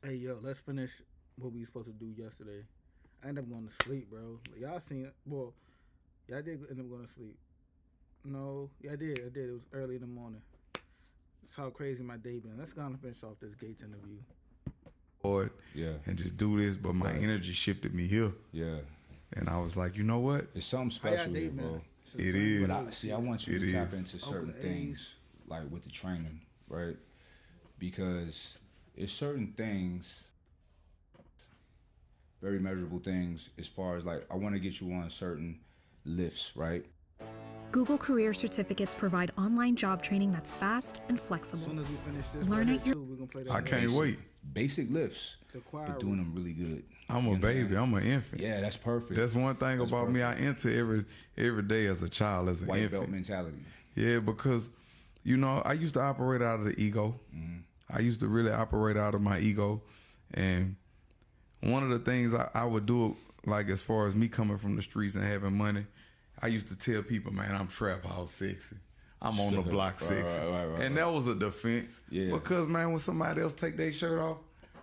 Hey yo, let's finish what we supposed to do yesterday. I ended up going to sleep, bro. Y'all seen it? Well, yeah, I did end up going to sleep. No, yeah, I did. I did. It was early in the morning. That's how crazy my day been. Let's go on and finish off this Gates interview. Board Yeah, and just do this, but my right. energy shifted me here. Yeah, And I was like, you know what? it's something How y'all special day here, been? bro. It But is. I want you It to tap is. into certain Oakland things, A's. like with the training, right? Because it's certain things, very measurable things, as far as like I want to get you on certain lifts, right? Google Career Certificates provide online job training that's fast and As flexible. soon as we finish this, Learn right at here, your too, we're gonna play that. I can't music. wait. Basic lifts, The choir but doing them really good. I'm You a baby. understand? I'm an infant. Yeah, that's perfect. That's one thing That's about me. I perfect. enter every day as a child, as an White infant. belt mentality. Yeah, because I used to operate out of the ego. I used to really operate out of my ego, and one of the things I would do, like as far as me coming from the streets and having money, I used to tell people, man, I'm trap house sexy. I'm on the block Right, sexy. right, And that was a defense. Yeah. Because, man, when somebody else take their shirt off,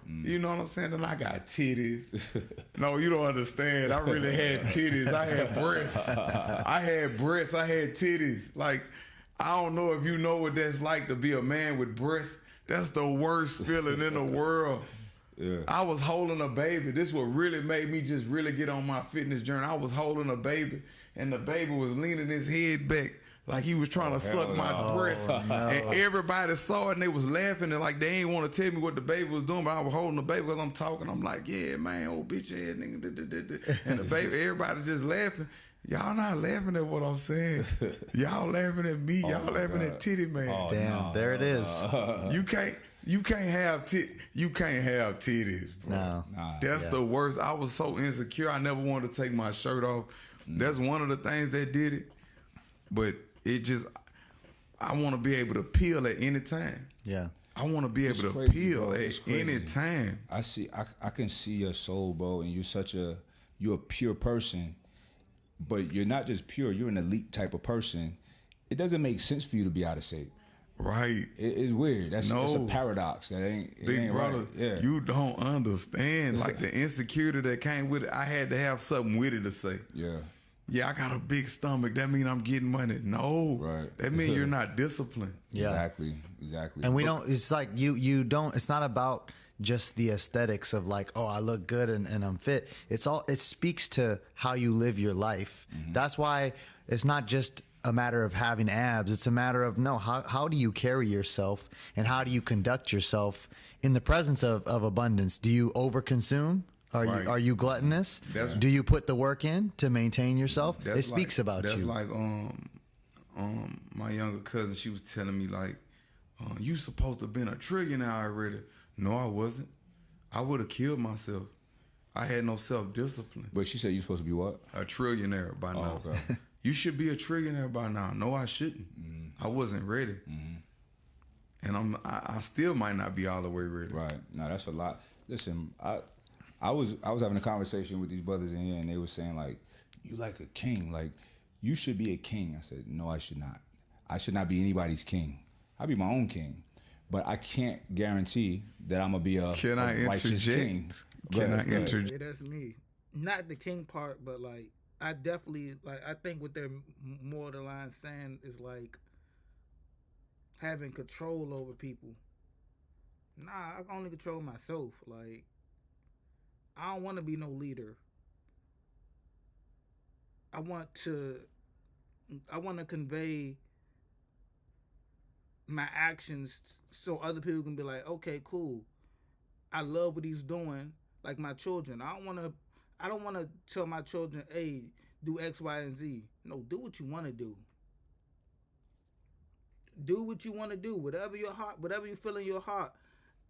you know what I'm saying? Then I got titties. No, you don't understand. I really had titties. I had breasts. I had breasts. I had titties. Like, I don't know if you know what that's like to be a man with breasts. That's the worst feeling in the world. Yeah. I was holding a baby. This what really made me just really get on my fitness journey. I was holding a baby, and the baby was leaning his head back like he was trying to suck hell my no. breast. And everybody saw it, and they was laughing, and like they ain't want to tell me what the baby was doing, but I was holding the baby because I'm talking. I'm like, yeah, man, old bitch ass nigga. And the baby, everybody's just laughing. Y'all not laughing at what I'm saying. Y'all laughing at me. Y'all my laughing God. at Titty Man. Oh, Damn, no, there it is. You can't have titties, bro. No. Nah. That's Yeah. the worst. I was so insecure. I never wanted to take my shirt off. That's one of the things that did it. But it just, I want to be able to peel at any time. Yeah. I want to be It's able to crazy, peel bro. at It's crazy. any time. I can see your soul, bro, and you're a pure person, but you're not just pure. You're an elite type of person. It doesn't make sense for you to be out of shape. Right. It's weird. That's a No. paradox. It Big ain't brother, right. Yeah. you don't understand. Like the insecurity that came with it, I had to have something with it to say. Yeah. Yeah, I got a big stomach. That mean I'm getting money. No. Right. That mean you're not disciplined. Yeah. Exactly. And we don't, it's like you don't, it's not about just the aesthetics of like, oh, I look good and I'm fit. It speaks to how you live your life. That's why it's not just a matter of having abs. It's a matter of, no, how do you carry yourself and how do you conduct yourself in the presence of abundance? Do you overconsume? Right. Are you gluttonous? That's- Do you put the work in to maintain yourself? It speaks about that's you. like my younger cousin. She was telling me like, you supposed to been a trillionaire already. No, I wasn't. I would have killed myself. I had no self discipline. But she said you're supposed to be what? A trillionaire by now. okay. You should be a trillionaire by now. No, I shouldn't. I wasn't ready. And I still might not be all the way ready. Right. No, that's a lot. Listen, I was having a conversation with these brothers in here, and they were saying like, "You like a king? Like, you should be a king." I said, "No, I should not. I should not be anybody's king. I'll be my own king, but I can't guarantee that I'm gonna be a Can I righteous king." interject? Can I interject? Yeah, that's me. Not the king part, but like I definitely like. I think what they're more the line saying is like having control over people. Nah, I can only control myself. Like I don't want to be no leader. I want to. I want to convey my actions so other people can be like, okay, cool. I love what he's doing. Like my children, I don't want to. I don't want to tell my children, hey, do X, Y, and Z. No, do what you want to do. Do what you want to do. Whatever your heart, whatever you feel in your heart.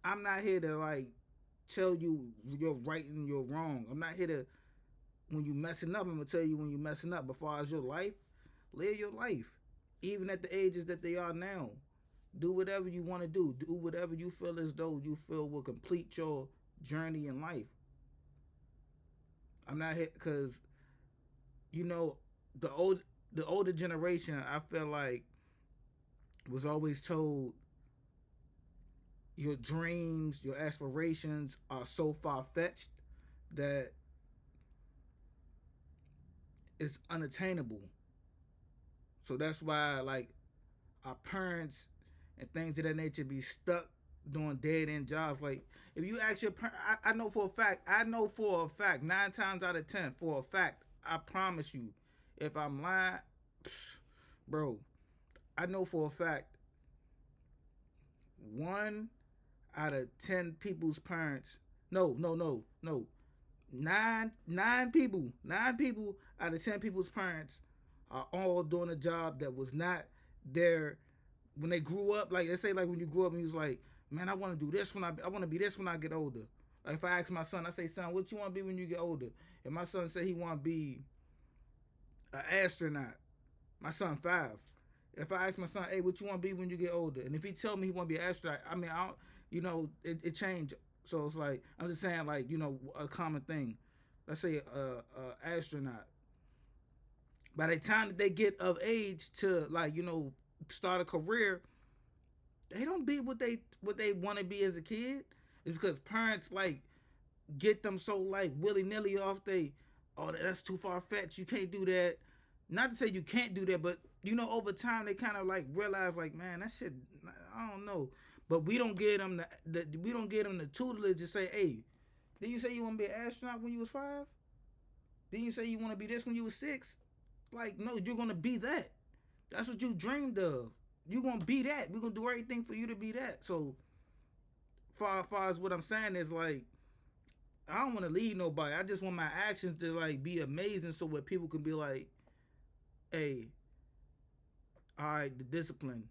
I'm not here to like tell you you're right and you're wrong. I'm not here to when you messing up. I'm gonna tell you when you messing up. But as far as your life, live your life. Even at the ages that they are now, do whatever you want to do. Do whatever you feel as though you feel will complete your journey in life. I'm not here because you know the older generation. I feel like was always told your dreams, your aspirations are so far fetched that it's unattainable. So that's why, like, our parents and things of that nature be stuck doing dead end jobs. Like, if you ask your parents, I know for a fact, 9 times out of 10, for a fact, I promise you, if I'm lying, bro, I know for a fact, 1 out of 10 people's parents, no, 9 people out of 10 people's parents are all doing a job that was not there when they grew up. Like, they say, like, when you grew up and you was like, man, I want to do this I want to be this when I get older. Like, if I ask my son, I say, son, what you want to be when you get older? And my son say he want to be an astronaut. My son 5. If I ask my son, hey, what you want to be when you get older? And if he tell me he want to be an astronaut, I mean, it changed. So it's like, I'm just saying, like, a common thing. Let's say a astronaut. By the time that they get of age to, like, start a career, they don't be what they want to be as a kid. It's because parents, like, get them so, like, willy-nilly off that's too far-fetched, you can't do that. Not to say you can't do that, but, over time they kind of, like, realize, like, man, that shit, I don't know. But we don't get them the tutelage to say, hey, didn't you say you want to be an astronaut when you was 5? Didn't you say you want to be this when you was 6? Like, no, you're going to be that. That's what you dreamed of. You're going to be that. We're going to do everything for you to be that. So, far as what I'm saying is, like, I don't want to lead nobody. I just want my actions to, like, be amazing so where people can be like, hey, all right, the discipline.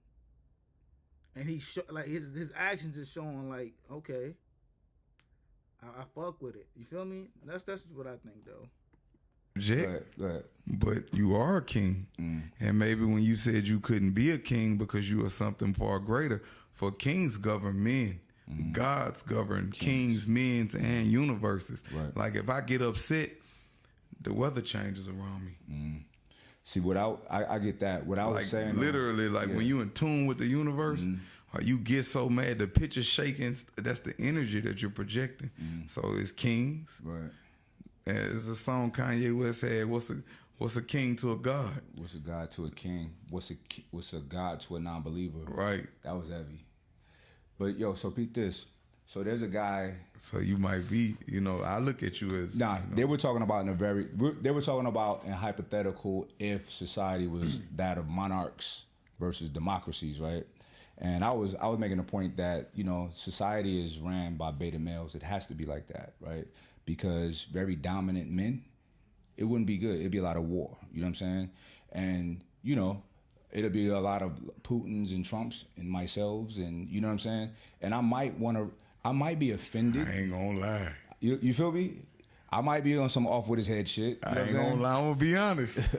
And his actions is showing, like, okay, I fuck with it. You feel me? That's what I think, though. Jack, Go ahead. but you are a king. And maybe when you said you couldn't be a king because you are something far greater, for kings govern men. Gods govern kings, men, and universes. Right. Like, if I get upset, the weather changes around me. See, I get that. What I was Like, saying, literally, like, when you in tune with the universe, or you get so mad, the picture's shaking, that's the energy that you're projecting. So it's kings. right? And it's a song Kanye West had, what's a king to a god? What's a god to a king? What's a god to a non-believer? Right. That was heavy. But yo, so peep this. So there's a guy. So you might be, I look at you as They were talking about in hypothetical if society was that of monarchs versus democracies, right? And I was making a point that, society is ran by beta males. It has to be like that, right? Because very dominant men, it wouldn't be good. It'd be a lot of war. You know what I'm saying? And, it'll be a lot of Putins and Trumps and myself, and you know what I'm saying? And I might be offended. I ain't gonna lie. You feel me? I might be on some off with his head shit. I ain't gonna lie. I'm gonna be honest.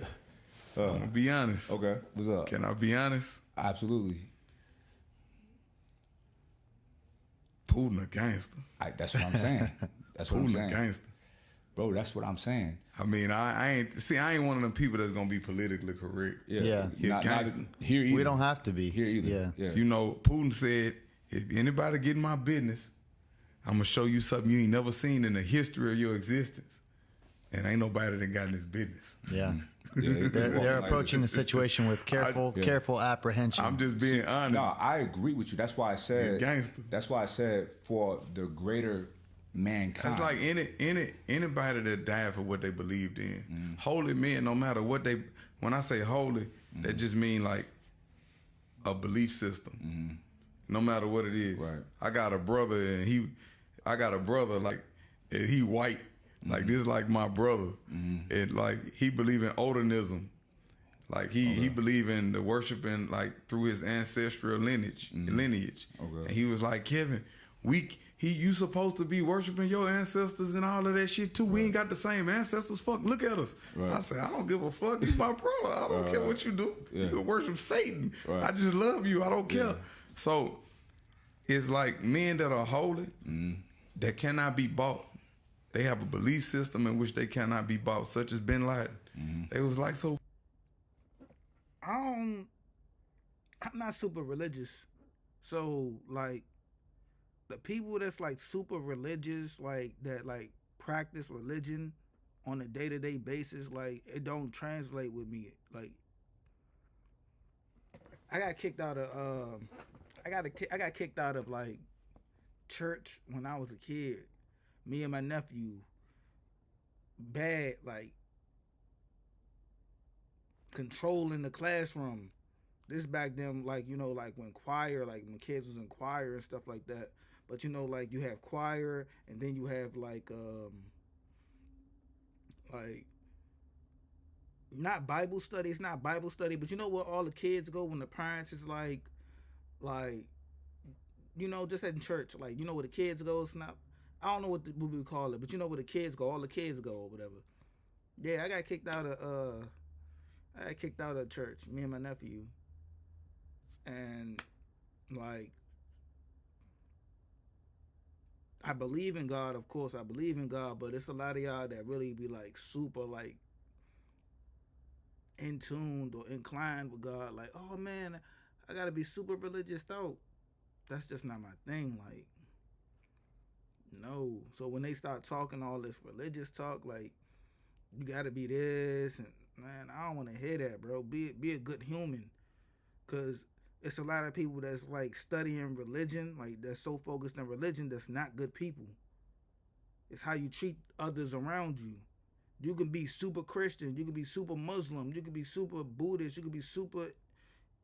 I'm gonna be honest. Okay, what's up? Can I be honest? Absolutely. Putin a gangster. That's what I'm saying. That's what I'm Putin a saying. gangster. Bro, that's what I'm saying. I mean, I ain't one of them people that's gonna be politically correct. Yeah. He a Not gangster. here either. We don't have to be. Here either. Yeah. Putin said, if anybody get in my business, I'm gonna show you something you ain't never seen in the history of your existence. And ain't nobody that got in this business. Yeah. Yeah, They're approaching the situation with careful apprehension. I'm just being honest. No, I agree with you. That's why I said He's gangster. That's why I said for the greater mankind. It's like anybody that died for what they believed in. Holy men, no matter what when I say holy, that just mean like a belief system. No matter what it is. Right. I got a brother and like, and he white. Like, this is like my brother. And like, he believe in Odonism. Like, he believe in the worshiping, like, through his ancestral lineage. Okay. And he was like, Kevin, you supposed to be worshiping your ancestors and all of that shit too. We ain't got the same ancestors. Fuck, look at us. Right. I said, I don't give a fuck. You my brother. I don't care what you do. Yeah. You can worship Satan. Right. I just love you. I don't care. So it's like men that are holy that cannot be bought. They have a belief system in which they cannot be bought, such as Bin Laden. They was like, so I'm not super religious, so like the people that's like super religious, like that, like practice religion on a day-to-day basis, like it don't translate with me. Like I got kicked out of I got kicked out of like church when I was a kid. Me and my nephew, bad, like controlling the classroom. This back then, like, you know, like when choir, like when kids was in choir and stuff like that. But you know, like you have choir and then you have like not Bible study, it's not Bible study, but you know where all the kids go when the parents is like you know, just in church, like you know where the kids go. It's not, I don't know what we call it, but you know where the kids go, all the kids go or whatever. Yeah, I got kicked out of church, me and my nephew. And like I believe in God, of course I believe in God, but it's a lot of y'all that really be like super like in tuned or inclined with God, like, oh man, I gotta be super religious though. That's just not my thing, like, no. So when they start talking all this religious talk, like, you gotta be this, and man, I don't wanna hear that, bro. Be a good human. Cause it's a lot of people that's like studying religion, like that's so focused on religion, that's not good people. It's how you treat others around you. You can be super Christian, you can be super Muslim, you can be super Buddhist, you can be super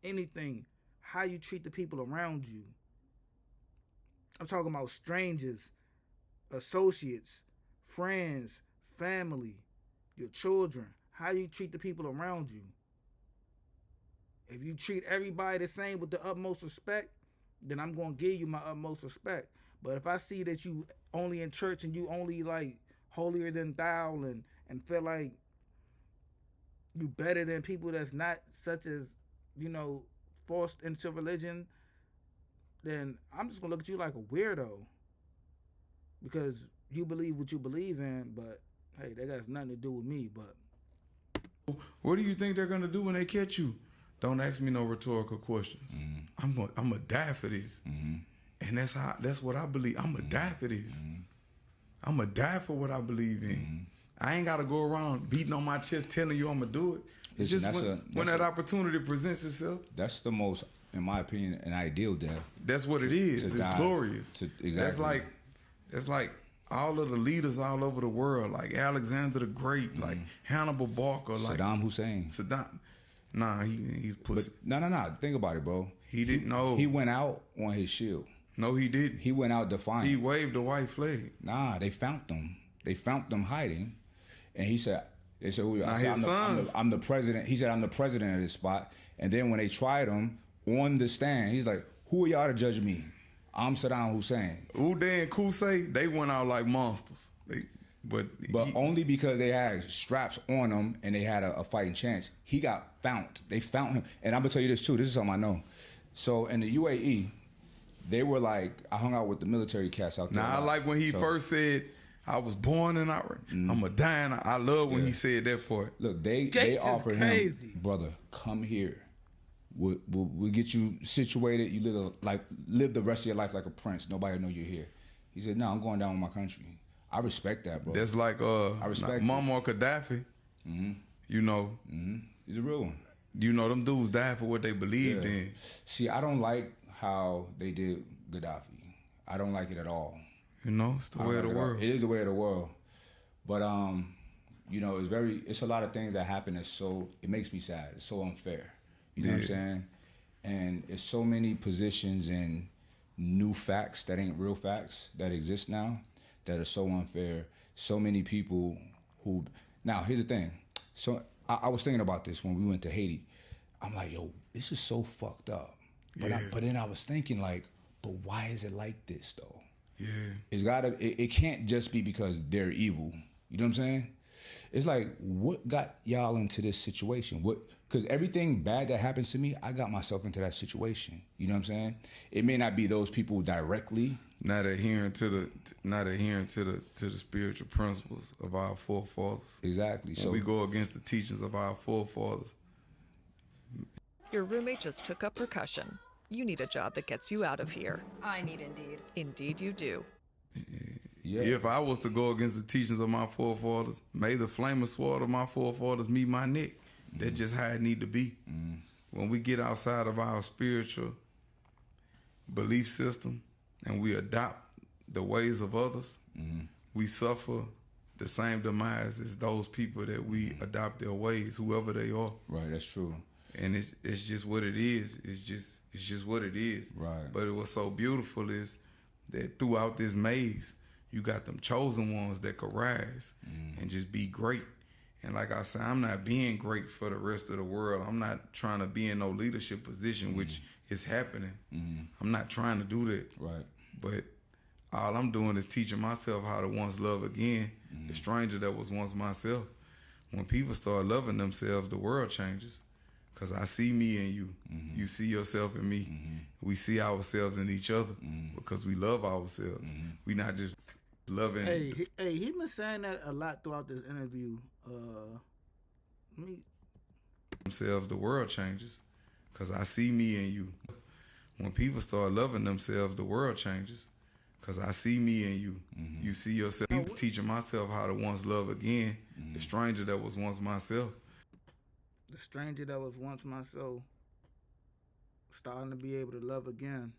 anything. How you treat the people around you. I'm talking about strangers, associates, friends, family, your children. How you treat the people around you. If you treat everybody the same with the utmost respect, then I'm going to give you my utmost respect. But if I see that you only in church and you only like holier than thou and feel like you better than people that's not such as, you know, forced into religion, then I'm just going to look at you like a weirdo. Because you believe what you believe in, but hey, that got nothing to do with me. But what do you think they're gonna do when they catch you? Don't ask me no rhetorical questions. Mm-hmm. I'm gonna die for this, mm-hmm. And that's what I believe. I'm gonna die for this. Mm-hmm. I'm gonna die for what I believe in. Mm-hmm. I ain't gotta go around beating on my chest telling you I'm gonna do it. It's just when that opportunity presents itself. That's the most, in my opinion, an ideal death. That's what it is. It's glorious. Exactly. That's like all of the leaders all over the world, like Alexander the Great, like Hannibal Barca, like Saddam Hussein. Nah, he's pussy. But no. Think about it, bro. He didn't know. He went out on his shield. No, he didn't. He went out defiant. He waved the white flag. Nah, they found them. They found them hiding, and he said, "They said, I'm the president." He said, "I'm the president of this spot." And then when they tried him on the stand, he's like, "Who are y'all to judge me? I'm Saddam Hussein." Uday and Qusay, they went out like monsters. But only because they had straps on them and they had a fighting chance. He got found. They found him. And I'm going to tell you this, too. This is something I know. So in the UAE, they were like, I hung out with the military cats out there. Now, I like when he first said, I was born in Iraq. I'm a dying. I love when he said that part. Look, they offered him, brother, come here. We'll get you situated. You live the rest of your life like a prince. Nobody will know you're here. He said, no, I'm going down with my country. I respect that, bro. That's like I respect Muammar Gaddafi. Mm-hmm. You know. Mm-hmm. He's a real one. You know, them dudes died for what they believed in. See, I don't like how they did Gaddafi. I don't like it at all. You know, it's the way of the world. It is the way of the world. But you know, it's a lot of things that happen it makes me sad. It's so unfair. You know what I'm saying? And it's so many positions and new facts that ain't real facts that exist now that are so unfair. So many people who... Now, here's the thing. So I was thinking about this when we went to Haiti. I'm like, yo, this is so fucked up. But then I was thinking like, but why is it like this though? Yeah. It can't just be because they're evil. You know what I'm saying? It's like, what got y'all into this situation? Because everything bad that happens to me, I got myself into that situation. You know what I'm saying? It may not be those people directly. Not adhering to the spiritual principles of our forefathers. Exactly. So we go against the teachings of our forefathers. Your roommate just took up percussion. You need a job that gets you out of here. I need Indeed. Indeed you do. Yeah. If I was to go against the teachings of my forefathers, may the flaming sword of my forefathers meet my neck. That's just how it need to be. When we get outside of our spiritual belief system and we adopt the ways of others, we suffer the same demise as those people that we adopt their ways, whoever they are. Right, that's true. And it's just what it is. It's just what it is. Right. But what's so beautiful is that throughout this maze, you got them chosen ones that could rise and just be great. And like I said, I'm not being great for the rest of the world. I'm not trying to be in no leadership position, which is happening. I'm not trying to do that. Right. But all I'm doing is teaching myself how to once love again, the stranger that was once myself. When people start loving themselves, the world changes. Because I see me in you. You see yourself in me. We see ourselves in each other because we love ourselves. We not just loving. He been saying that a lot throughout this interview. Themselves, the world changes. Because I see me in you. When people start loving themselves, the world changes. Because I see me in you. You see yourself. I'm teaching myself how to once love again, the stranger that was once myself. The stranger that was once myself, starting to be able to love again.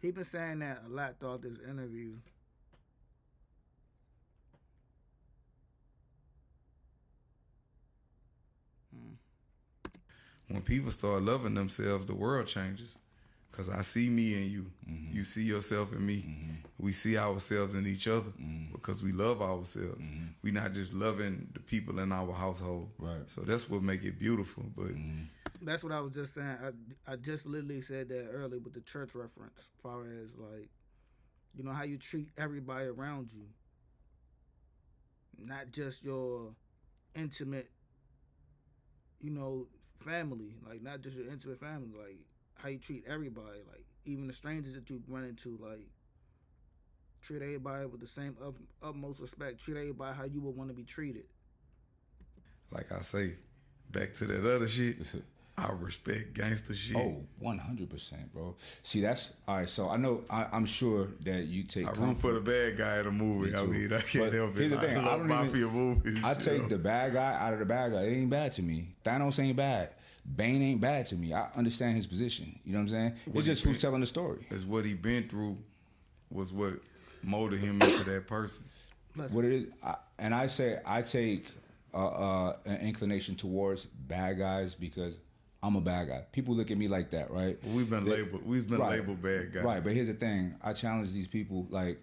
He been saying that a lot throughout this interview. When people start loving themselves, the world changes. Because I see me in you. You see yourself in me. We see ourselves in each other because we love ourselves. We not just loving the people in our household. Right. So that's what make it beautiful. But That's what I was just saying. I just literally said that earlier with the church reference, as far as like, you know, how you treat everybody around you. Not just your intimate, you know, family. Like, not just your intimate family. Like, how you treat everybody, like even the strangers that you run into, like treat everybody with the same utmost respect. Treat everybody how you would want to be treated. like I say, back to that other shit, I respect gangster shit. Oh, 100%, bro. See, that's all right. So I know, I'm sure that you take. I root for the bad guy in the movie. Me I too. mean, I can't But help here's it. the thing, I love mafia movies. I take the bad guy out of the bad guy. It ain't bad to me. Thanos ain't bad. Bane ain't bad to me. I understand his position. You know what I'm saying? It's just who's telling the story. It's what he been through was what molded him into that person. What it is, I take an inclination towards bad guys because I'm a bad guy. People look at me like that, right? We've been labeled bad guys. Right, but here's the thing. I challenge these people, like,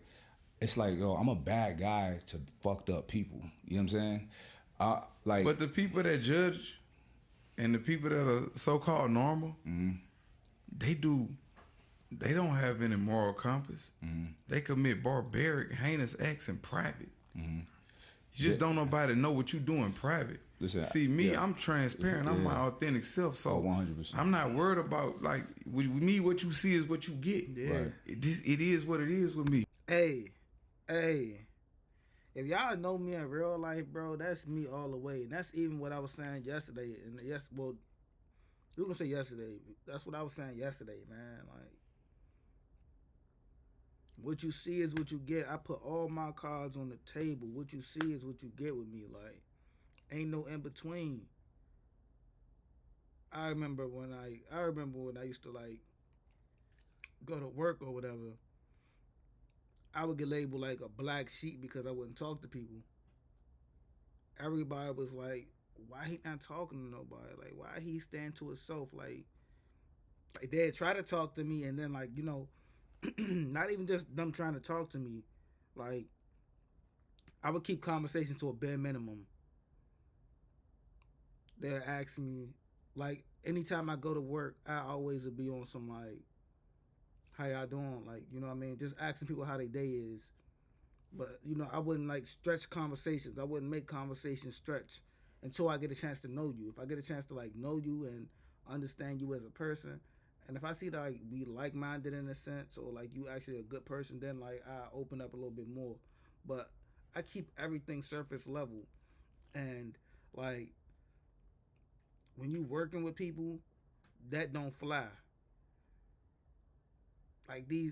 it's like, yo, I'm a bad guy to fucked up people. You know what I'm saying? But the people that judge and the people that are so-called normal, they don't have any moral compass. They commit barbaric, heinous acts in private. You just don't nobody know what you do in private. Listen, see, me, I'm transparent. I'm my authentic self. So 100%. I'm not worried about, like, with me, what you see is what you get. Yeah. Right. It is what it is with me. Hey, if y'all know me in real life, bro, that's me all the way. And that's even what I was saying yesterday. And well, you can say yesterday. That's what I was saying yesterday, man. Like, what you see is what you get. I put all my cards on the table. What you see is what you get with me. Like, ain't no in between. I remember when I used to, like, go to work or whatever. I would get labeled like a black sheep because I wouldn't talk to people. Everybody was like, why he not talking to nobody? Like, why he stand to himself? Like they'd try to talk to me and then, like, you know, not even just them trying to talk to me. Like, I would keep conversation to a bare minimum. They'd ask me, like, anytime I go to work, I always would be on some, like, how y'all doing? Like, you know what I mean? Just asking people how their day is. But, you know, I wouldn't, like, stretch conversations. I wouldn't make conversations stretch until I get a chance to know you. If I get a chance to, like, know you and understand you as a person, and if I see that, like, we like-minded in a sense, or, like, you actually a good person, then, like, I open up a little bit more. But I keep everything surface level. And, like, when you working with people, that don't fly.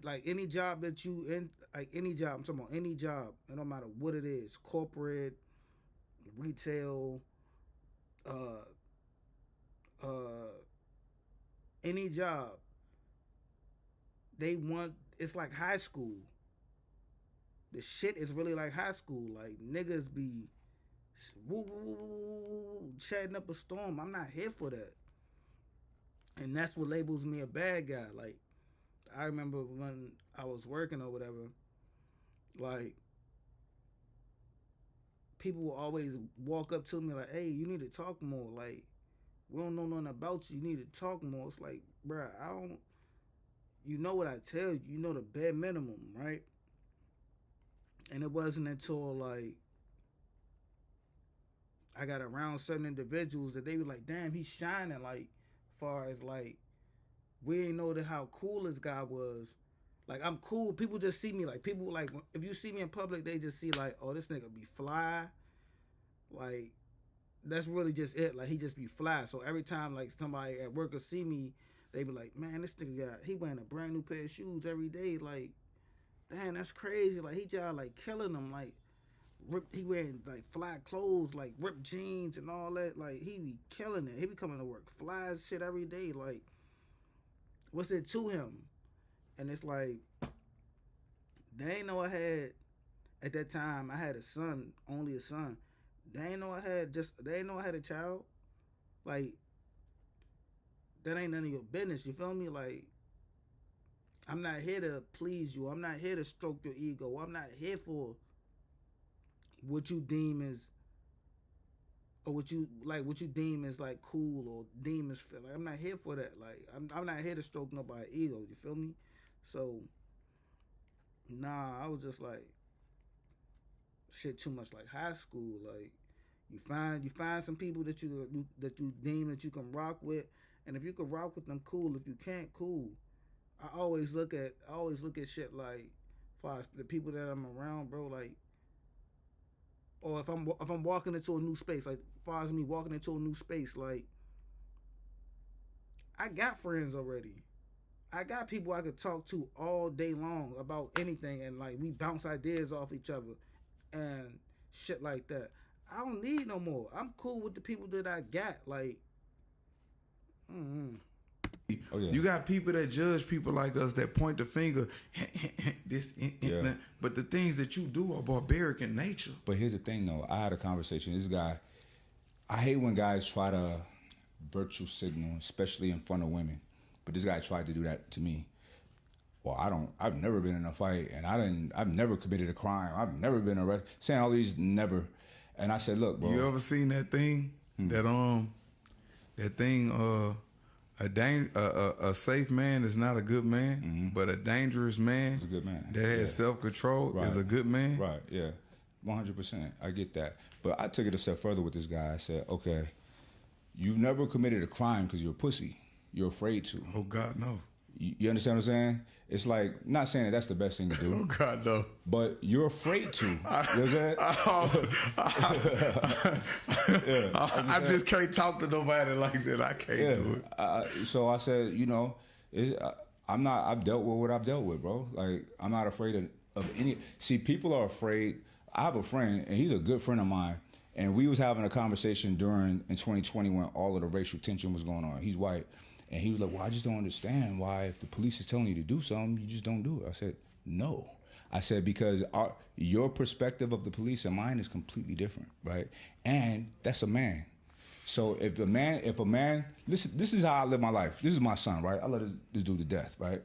Like any job that you in, like any job, I'm talking about any job, it don't matter what it is, corporate, retail, any job, it's like high school. The shit is really like high school. Like niggas be woo, woo, woo, woo, woo, chatting up a storm. I'm not here for that. And that's what labels me a bad guy. Like, I remember when I was working or whatever, like, people will always walk up to me like, hey, you need to talk more. Like, we don't know nothing about you. You need to talk more. It's like, bruh, you know what I tell you. You know the bare minimum, right? And it wasn't until, like, I got around certain individuals that they were like, damn, he's shining, like, far as, like, we ain't know how cool this guy was. Like, I'm cool. People just see me, like, people, like, if you see me in public, they just see, like, oh, this nigga be fly. Like, that's really just it. Like, he just be fly. So every time, like, somebody at work will see me, they be like, man, this nigga he wearing a brand new pair of shoes every day. Like, damn, that's crazy. Like, he just, like, killing them. Like, he wearing, like, fly clothes, like, ripped jeans and all that. Like, he be killing it. He be coming to work fly as shit every day. Like, what's it to him? And it's like, they ain't know I had, at that time, I had a son, only a son. They ain't know I had a child. Like, that ain't none of your business, you feel me? Like, I'm not here to please you. I'm not here to stroke your ego. I'm not here for what you deem as, or what you deem as, like, cool or deem as, like, I'm not here for that. Like, I'm not here to stroke nobody's ego, you feel me? So, nah, I was just like, shit too much like high school. Like, you find some people that you deem that you can rock with, and if you can rock with them, cool. If you can't, cool. I always look at shit like, as far as the people that I'm around, bro, like, or if I'm walking into a new space, like, as far as me walking into a new space, like, I got friends already. I got people I could talk to all day long about anything, and, like, we bounce ideas off each other and shit like that. I don't need no more. I'm cool with the people that I got. Like, Oh, yeah. You got people that judge people like us that point the finger, Yeah. but the things that you do are barbaric in nature. But here's the thing, though. I had a conversation. This guy, I hate when guys try to virtue signal, especially in front of women. But this guy tried to do that to me. Well, I've never been in a fight, and I've never committed a crime. I've never been arrested. Saying all these never. And I said, look, bro. You ever seen that thing? A safe man is not a good man, but a dangerous man, Is a good man. that has self-control is a good man. Right, yeah. 100%. I get that. But I took it a step further with this guy. I said, okay, you've never committed a crime because you're a pussy. You're afraid to. Oh, God, no. You understand what I'm saying? It's like, not saying that that's the best thing to do. Oh, God, no. But you're afraid to. You know what I'm saying? I just can't talk to nobody like that. I can't do it. So I said, I've dealt with what I've dealt with, bro. Like, I'm not afraid of any. See, people are afraid. I have a friend, and he's a good friend of mine, and we was having a conversation in 2020 when all of the racial tension was going on. He's white. And he was like, well, I just don't understand why if the police is telling you to do something, you just don't do it. I said, no. I said, because your perspective of the police and mine is completely different, right? And that's a man. So if a man, listen, this is how I live my life. This is my son, right? I let this dude to death, right?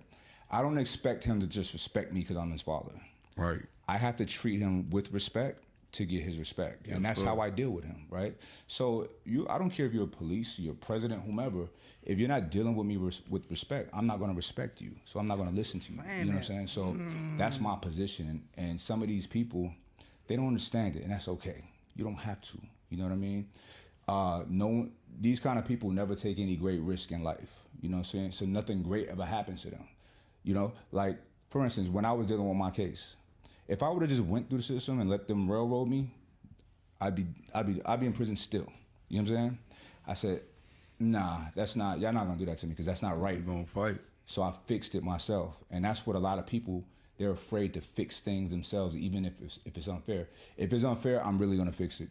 I don't expect him to just respect me because I'm his father. Right. I have to treat him with respect to get his respect. Yes, and that's sir. how I deal with him, right? So I don't care if you're police, you're president, whomever, if you're not dealing with me with respect, I'm not gonna respect you. So I'm not gonna listen to you. You know what I'm saying? So that's my position. And some of these people, they don't understand it, and that's okay. You don't have to, you know what I mean? These kind of people never take any great risk in life, you know what I'm saying? So nothing great ever happens to them. You know, like, for instance, when I was dealing with my case, if I would have just went through the system and let them railroad me, I'd be in prison still. You know what I'm saying? I said, Nah, that's not. Y'all not gonna do that to me because that's not right. You gonna fight. So I fixed it myself, and that's what a lot of people, they're afraid to fix things themselves, even if it's unfair. If it's unfair, I'm really gonna fix it,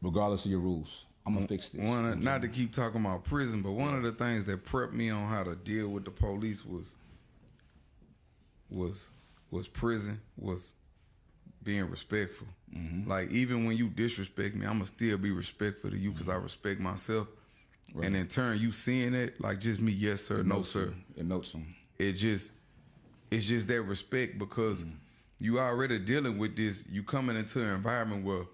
regardless of your rules. I'm gonna fix this. Not to keep talking about prison, but one of the things that prepped me on how to deal with the police was prison, was being respectful. Like, even when you disrespect me, I'ma still be respectful to you because I respect myself. Right. And in turn, you seeing it, like, just me, yes sir, no sir. It melts them. It's just that respect because you already dealing with this. You coming into an environment where,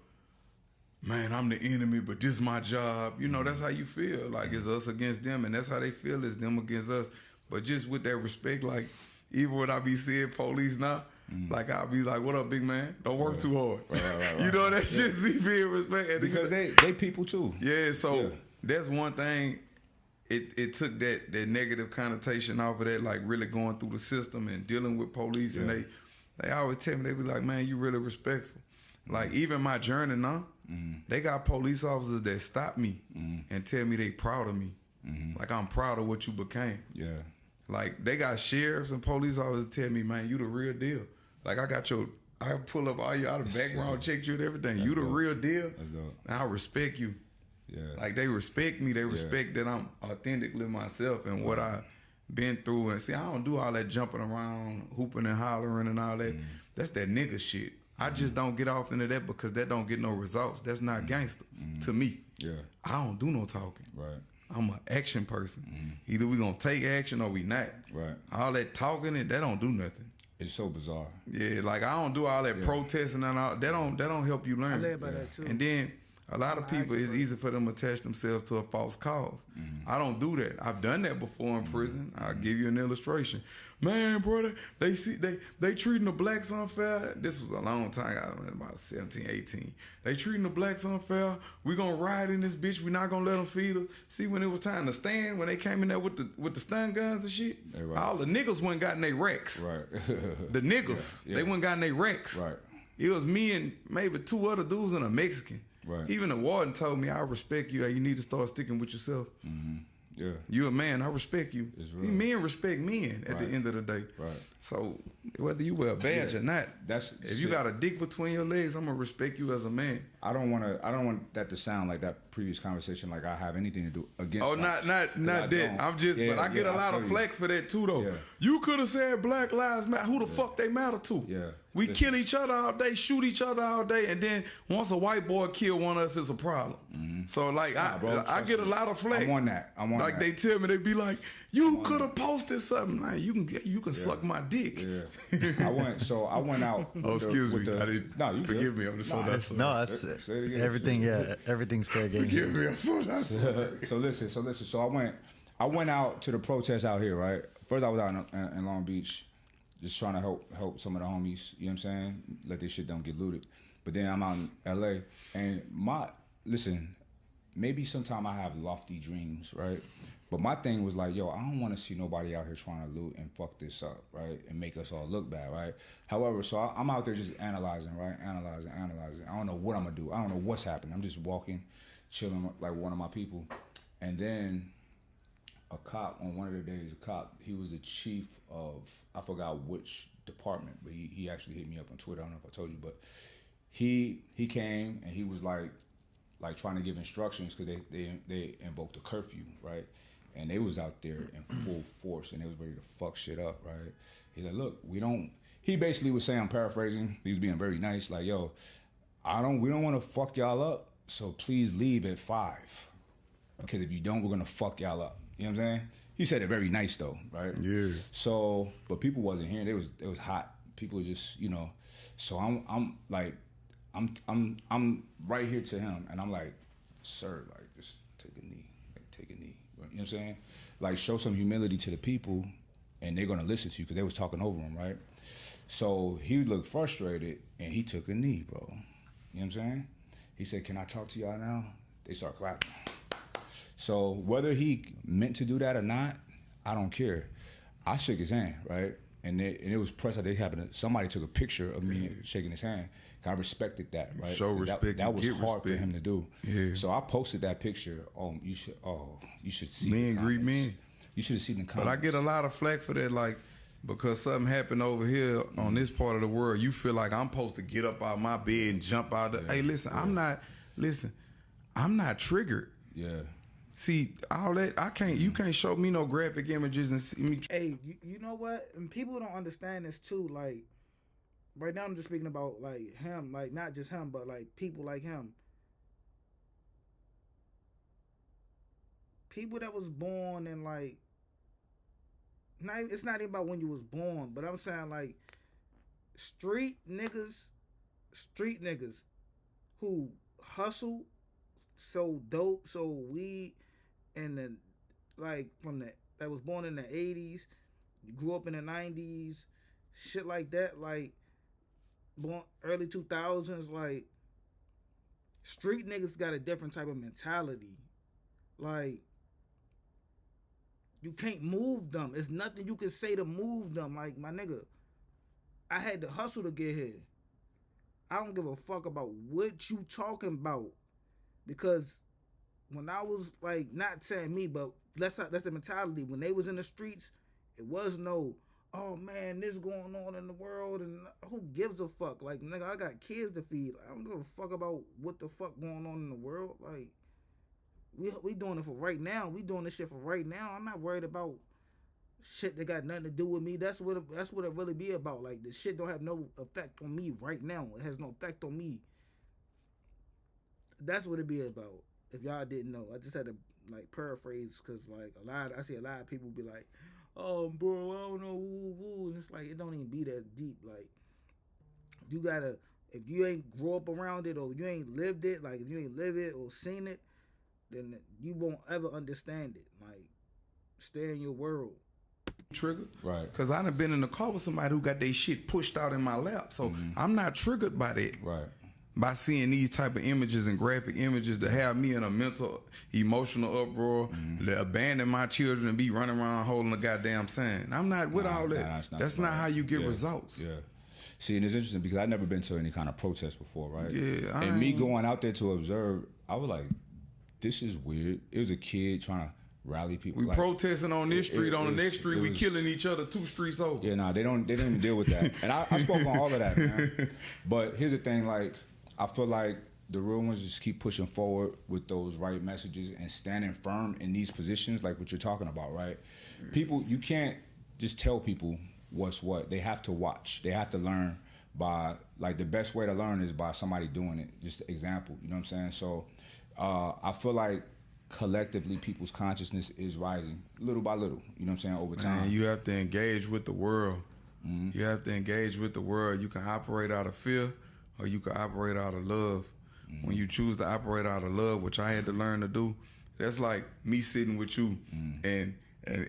man, I'm the enemy, but this is my job. You know, that's how you feel. Like, it's us against them, and that's how they feel, is them against us. But just with that respect, like, even when I be seeing police now, like, I'll be like, what up, big man? Don't work too hard. Right. You know, that's just me being respected. Because they people too. Yeah, so that's one thing. It took that negative connotation off of that, like really going through the system and dealing with police. And they always tell me, they be like, man, you really respectful. Like, even my journey now, they got police officers that stop me and tell me they proud of me. Like, I'm proud of what you became. Yeah. Like, they got sheriffs and police officers tell me, man, you the real deal. Like, I pull up all you out of background, check you and everything. That's you the real deal. That's dope. And I respect you. Yeah. Like, they respect me. They respect that I'm authentically myself and what I've been through. And see, I don't do all that jumping around, hooping and hollering and all that. That's that nigga shit. I just don't get off into that because that don't get no results. That's not gangster to me. Yeah. I don't do no talking. Right. I'm an action person. Either we gonna take action or we not. Right. All that talking, that don't do nothing. It's so bizarre. Yeah, like, I don't do all that protesting and all. That don't help you learn. I live by that too. And then a lot of people, it's easy for them to attach themselves to a false cause. I don't do that. I've done that before in prison. I'll give you an illustration. Man, brother, they treating the blacks unfair. This was a long time ago, about 17, 18. They treating the blacks unfair. We gonna ride in this bitch. We not gonna let them feed us. See, when it was time to stand, when they came in there with the stun guns and shit, all the niggas went and got in their wrecks. Right. The niggas, they went and got in their wrecks. Right. It was me and maybe two other dudes and a Mexican. Right. Even the warden told me, I respect you. You need to start sticking with yourself. Yeah. You a man, I respect you. Men respect men at the end of the day. Right. So whether you wear a badge or not, if you got a dick between your legs, I'm gonna respect you as a man. I don't want that to sound like that previous conversation, like I have anything to do against. Oh, not that. I'm just, but I get a lot of flack for that too, though. Yeah. You could have said Black Lives Matter. Who the fuck they matter to? Yeah. We kill each other all day, shoot each other all day, and then once a white boy kill one of us, it's a problem. So, like, I get a lot of flack. I want that. Like, they tell me, they be like, you could have posted something. Like, you can suck my dick. Yeah. I went out. Oh, excuse me. I didn't. No, you forgive me. I'm just so that's everything. Yeah, everything's fair game. Forgive me. I'm so not sorry. So listen. So I went out to the protest out here. Right. First, I was out in Long Beach, just trying to help some of the homies. You know what I'm saying? Let this shit don't get looted. But then I'm out in L.A. and listen. Maybe sometime I have lofty dreams, right? But my thing was like, yo, I don't want to see nobody out here trying to loot and fuck this up, right? And make us all look bad, right? However, so I'm out there just analyzing, right? Analyzing. I don't know what I'm going to do. I don't know what's happening. I'm just walking, chilling like one of my people. And then a cop, on one of the days, he was the chief of, I forgot which department, but he actually hit me up on Twitter. I don't know if I told you, but he came and he was like trying to give instructions because they invoked a curfew, right? And they was out there in full force and they was ready to fuck shit up, right? He's like, look, he basically was saying, I'm paraphrasing, he was being very nice, like, yo, we don't want to fuck y'all up, so please leave at 5. Because if you don't, we're gonna fuck y'all up. You know what I'm saying? He said it very nice though, right? Yeah. So, but people wasn't hearing, it was hot. People just, you know, so I'm right here to him, and I'm like, sir, like, just take a knee. You know what I'm saying? Like, show some humility to the people, and they're gonna listen to you because they was talking over him, right? So he looked frustrated, and he took a knee, bro. You know what I'm saying? He said, can I talk to y'all now? They start clapping. So whether he meant to do that or not, I don't care. I shook his hand, right? and it was pressed that they happened. Somebody took a picture of me shaking his hand. I respected that, right? Show respect. That was get hard respect. for him to do. Yeah. So I posted that picture. You should see. Men the greet comments. men. You should have seen the comments. But I get a lot of flack for that, like, because something happened over here on this part of the world. You feel like I'm supposed to get up out of my bed and jump out. Hey, listen, I'm not triggered. Yeah. See, all that I can't. You can't show me no graphic images and see me. Hey, you know what? And people don't understand this too. Like, right now I'm just speaking about like him, like not just him, but like people like him. People that was born in like, it's not even about when you was born, but I'm saying like street niggas who hustle, sold dope, sold weed, and then like that was born in the 80s, you grew up in the 90s, shit like that, like born early 2000s, like street niggas got a different type of mentality. Like, you can't move them. There's nothing you can say to move them. Like, my nigga, I had to hustle to get here. I don't give a fuck about what you talking about. Because when I was, like, not saying me, but that's the mentality. When they was in the streets, it was no, oh, man, this going on in the world, and who gives a fuck? Like, nigga, I got kids to feed. I don't give a fuck about what the fuck going on in the world. Like, we doing it for right now. We doing this shit for right now. I'm not worried about shit that got nothing to do with me. That's what it really be about. Like, the shit don't have no effect on me right now. It has no effect on me. That's what it be about. If y'all didn't know, I just had to like paraphrase because like I see a lot of people be like, "Oh, bro, I don't know, woo woo." And it's like it don't even be that deep. Like, you gotta, if you ain't grow up around it or you ain't lived it, like if you ain't lived it or seen it, then you won't ever understand it. Like, stay in your world. Triggered, Right. Because I done been in the car with somebody who got their shit pushed out in my lap, so I'm not triggered by that. Right. By seeing these type of images and graphic images to have me in a mental, emotional uproar, to abandon my children and be running around holding a goddamn sign. I'm not with all that. That's not how you get results. Yeah. See, and it's interesting because I've never been to any kind of protest before, right? Yeah. And me going out there to observe, I was like, this is weird. It was a kid trying to rally people. We like, protesting on this street, on the next street, we was, killing each other 2 streets over. Yeah, no, they didn't even deal with that. And I spoke on all of that, man. But here's the thing, like, I feel like the real ones just keep pushing forward with those right messages and standing firm in these positions, like what you're talking about, right? People, you can't just tell people what's what. They have to watch. They have to learn by, like, the best way to learn is by somebody doing it. Just example, you know what I'm saying? So I feel like collectively people's consciousness is rising little by little, you know what I'm saying, over time. Man, you have to engage with the world. You have to engage with the world. You can operate out of fear or you can operate out of love. When you choose to operate out of love, which I had to learn to do, that's like me sitting with you and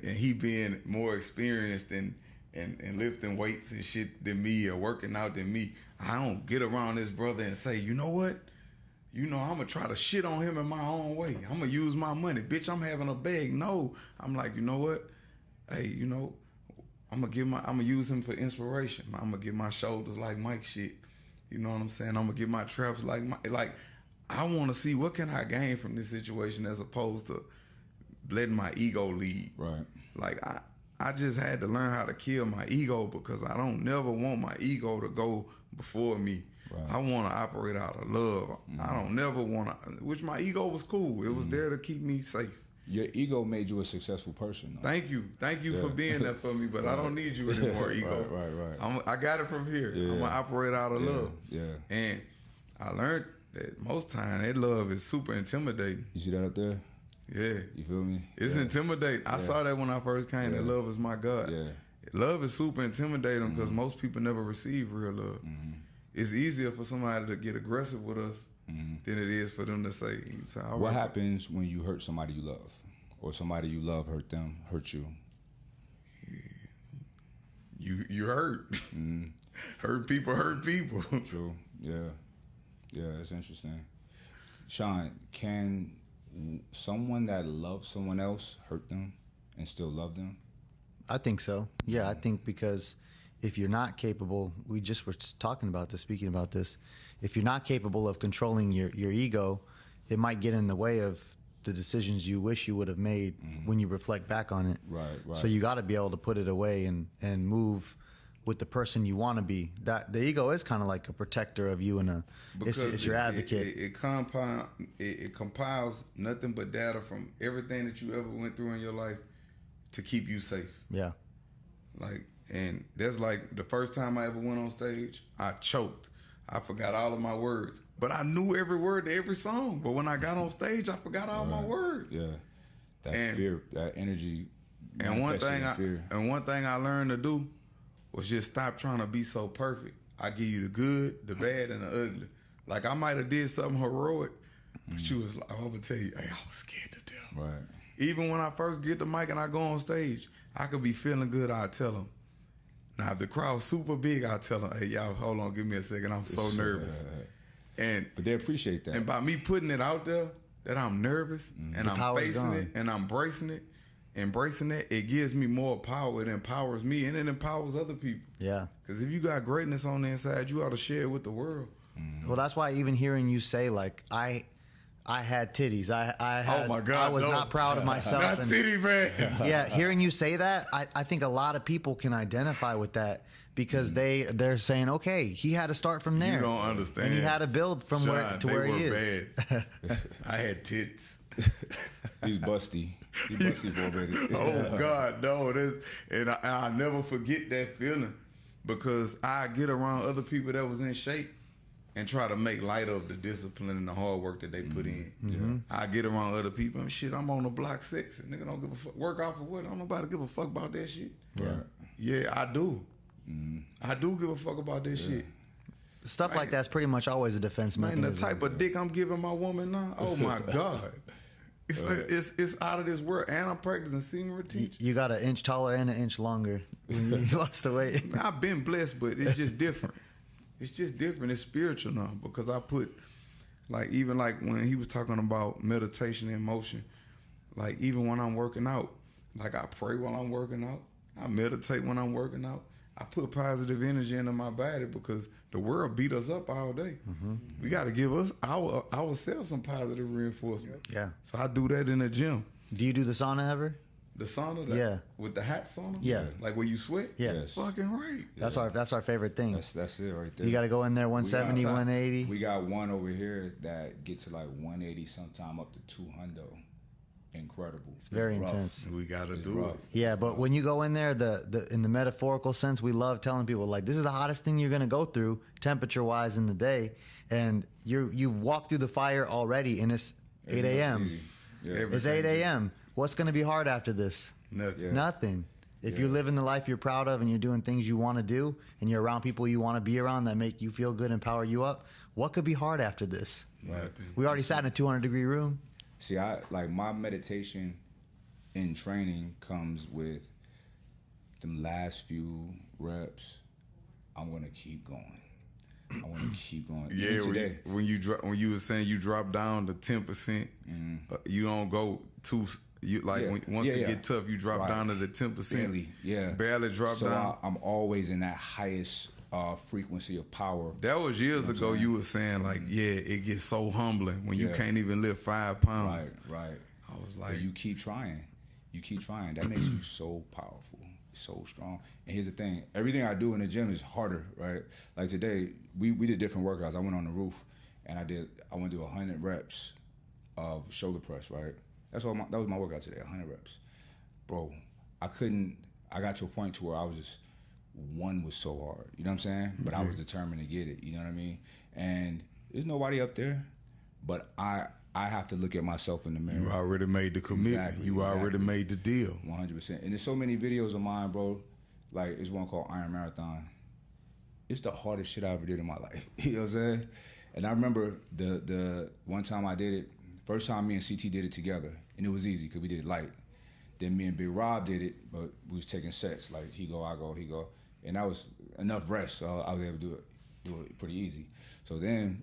he being more experienced and lifting weights and shit than me or working out than me. I don't get around this brother and say, you know what? You know, I'm going to try to shit on him in my own way. I'm going to use my money. Bitch, I'm having a bag. No. I'm like, you know what? Hey, you know, I'm going to use him for inspiration. I'm going to get my shoulders like Mike shit. You know what I'm saying? I'm going to get my traps like Mike. Like, I want to see what can I gain from this situation as opposed to letting my ego lead. Right. Like, I just had to learn how to kill my ego because I don't never want my ego to go before me. Right. I want to operate out of love. I don't never want to, which my ego was cool. It was there to keep me safe. Your ego made you a successful person, though. Thank you for being there for me, but I don't need you anymore, ego. Right. I got it from here. I'm going to operate out of love. Yeah. And I learned that most time that love is super intimidating. You see that up there? Yeah. You feel me? It's intimidating. I saw that when I first came, that love is my God. Yeah. Love is super intimidating because most people never receive real love. It's easier for somebody to get aggressive with us than it is for them to say, what happens when you hurt somebody you love? Or somebody you love hurt you? You hurt. Hurt people. True. Yeah, it's interesting. Sean, can someone that loves someone else hurt them and still love them? I think so. Yeah, I think because if you're not capable, we just were talking about this, speaking about this, if you're not capable of controlling your ego, it might get in the way of the decisions you wish you would have made when you reflect back on it. Right. So you got to be able to put it away and move with the person you want to be. That the ego is kind of like a protector of you and it's your advocate. It compiles nothing but data from everything that you ever went through in your life to keep you safe. Yeah. Like, and that's like the first time I ever went on stage, I choked. I forgot all of my words, but I knew every word to every song. But when I got on stage, I forgot all my words. Yeah, that And- fear, that energy. And one manifesting in fear. thing I learned to do was just stop trying to be so perfect. I give you the good, the bad, and the ugly. Like I might have did something heroic, but you was like, I would tell you, hey, I was scared to death. Right. Even when I first get the mic and I go on stage, I could be feeling good. I tell them. Now, if the crowd's super big, I tell them, hey, y'all, hold on, give me a second. I'm so nervous. But they appreciate that. And by me putting it out there that I'm nervous and The I'm power's facing gone. it and I'm embracing it, it gives me more power. It empowers me and it empowers other people. Yeah. Because if you got greatness on the inside, you ought to share it with the world. Well, that's why even hearing you say like I had titties. I had, Oh my God, I was no. not proud of myself. Not and- titty, man. yeah, hearing you say that, I think a lot of people can identify with that because they're saying, okay, he had to start from there. You don't understand. And he had to build from where Sean, to they where were he is. bad. I had tits. He's busty. He's busty for a bit. Oh God, no! And I never forget that feeling because I get around other people that was in shape and try to make light of the discipline and the hard work that they put in. I get around other people and shit. I'm on the block 6 and nigga don't give a fuck. Work out for what? Don't nobody give a fuck about that shit. Yeah, I do. I do give a fuck about that shit. Stuff like that's pretty much always a defense Man, the mechanism. type of dick I'm giving my woman now, oh my God. It's out of this world. And I'm practicing semen retention. You got an inch taller and an inch longer when you lost the weight. I've been blessed, but it's just different. It's just different. It's spiritual now because I put, like, even like when he was talking about meditation and motion, like even when I'm working out, like I pray while I'm working out. I meditate when I'm working out. I put positive energy into my body because the world beat us up all day. We got to give us ourselves some positive reinforcement. Yeah. So I do that in the gym. Do you do the sauna ever? The sauna, Yeah. with the hot sauna, Yeah. like where you sweat. Yeah. Yes. Fucking right. That's our favorite thing. That's it right there. You got to go in there 170, 180. We got one over here that gets to like 180, sometime up to 200. Incredible. It's very rough. intense. We got to It's do rough. it. Yeah, but when you go in there, the in the metaphorical sense, we love telling people like this is the hottest thing you're gonna go through temperature wise in the day, and you've walked through the fire already, and it's 8 a.m. Easy. Yeah. It's 8 a.m. What's gonna be hard after this? Nothing. Yeah. Nothing. If you're living the life you're proud of and you're doing things you want to do, and you're around people you want to be around that make you feel good and power you up, what could be hard after this? Nothing. We already sat in a 200-degree room. See, I like my meditation in training comes with them last few reps. I'm gonna keep going. I want to keep going. Yeah, Even today. when you were saying you drop down to 10%, you don't go too. You like Yeah. once Yeah, it yeah. get tough, you drop Right. down to the 10%. Barely, yeah. barely drop so down. I'm always in that highest frequency of power. That was years You know what ago. I'm You saying? were saying like, yeah, it gets so humbling when you Yeah. can't even lift 5 pounds. Right. I was But like, you keep trying. You keep trying. That makes you so powerful, so strong. And here's the thing: everything I do in the gym is harder, right? Like today, we did different workouts. I went on the roof, and I went to do 100 reps of shoulder press, right? That was my workout today, 100 reps. Bro, I got to a point to where I was just, one was so hard, you know what I'm saying? But I was determined to get it, you know what I mean? And there's nobody up there, but I have to look at myself in the mirror. you already made the commitment. Exactly, You already exactly. made the deal. 100%. And there's so many videos of mine, bro. Like, there's one called Iron Marathon. It's the hardest shit I ever did in my life. You know what I'm saying? And I remember the one time I did it, first time me and CT did it together, and it was easy because we did it light. Then me and Big Rob did it, but we was taking sets. Like, he go, I go, he go. And that was enough rest, so I was able to do it pretty easy. So then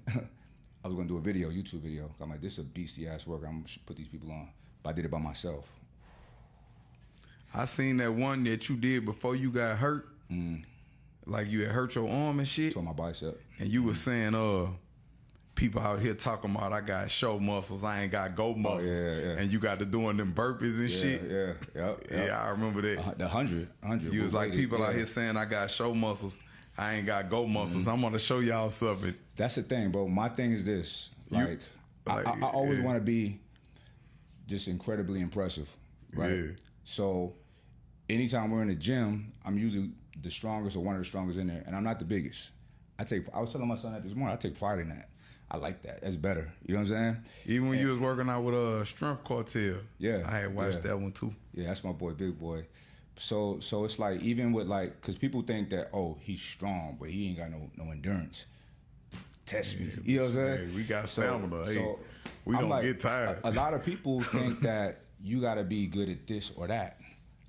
I was gonna do a video, YouTube video. I'm like, this is a beastie ass work. I'm gonna put these people on. But I did it by myself. I seen that one that you did before you got hurt. like you had hurt your arm and shit, Tore my bicep. and you was saying, people out here talking about I got show muscles, I ain't got go muscles, yeah. and you got to doing them burpees and shit. Yep. Yeah, I remember that. The 100. You was like, people out yeah. here saying I got show muscles, I ain't got go muscles. I'm gonna show y'all something. That's the thing, bro. My thing is this. Like, I always want to be just incredibly impressive, right? Yeah. So anytime we're in the gym, I'm usually the strongest or one of the strongest in there, and I'm not the biggest. I was telling my son that this morning, I take pride in that. I like that. That's better. You know what I'm saying? Even when you was working out with Strength Cartel, Yeah, I had watched yeah. that one too. Yeah, that's my boy, Big Boy. So it's like, even with like, because people think that, oh, he's strong, but he ain't got no endurance. Test me. You know what I'm saying? Hey, we got stamina. Hey, we I'm don't like, get tired. A lot of people think that you got to be good at this or that.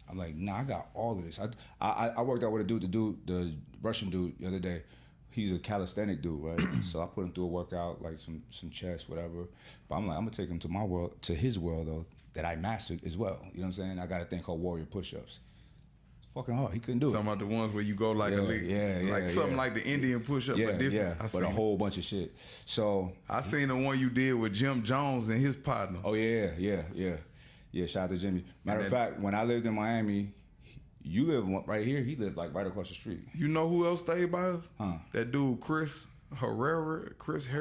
I'm like, nah, I got all of this. I worked out with a dude, the Russian dude, the other day. He's a calisthenic dude, right? So I put him through a workout, like some chest, whatever. But I'm like, I'm gonna take him to my world, to his world though, that I mastered as well. You know what I'm saying? I got a thing called warrior push-ups. It's fucking hard. He couldn't do it. Talking about the ones where you go like a lick, like something like the Indian push-up, but different. Yeah, I but a whole bunch of shit. So I seen the one you did with Jim Jones and his partner. oh yeah. Shout out to Jimmy. Matter of fact, when I lived in Miami, you live right here. He lived like right across the street. You know who else stayed by us? Huh. That dude Chris Herrera.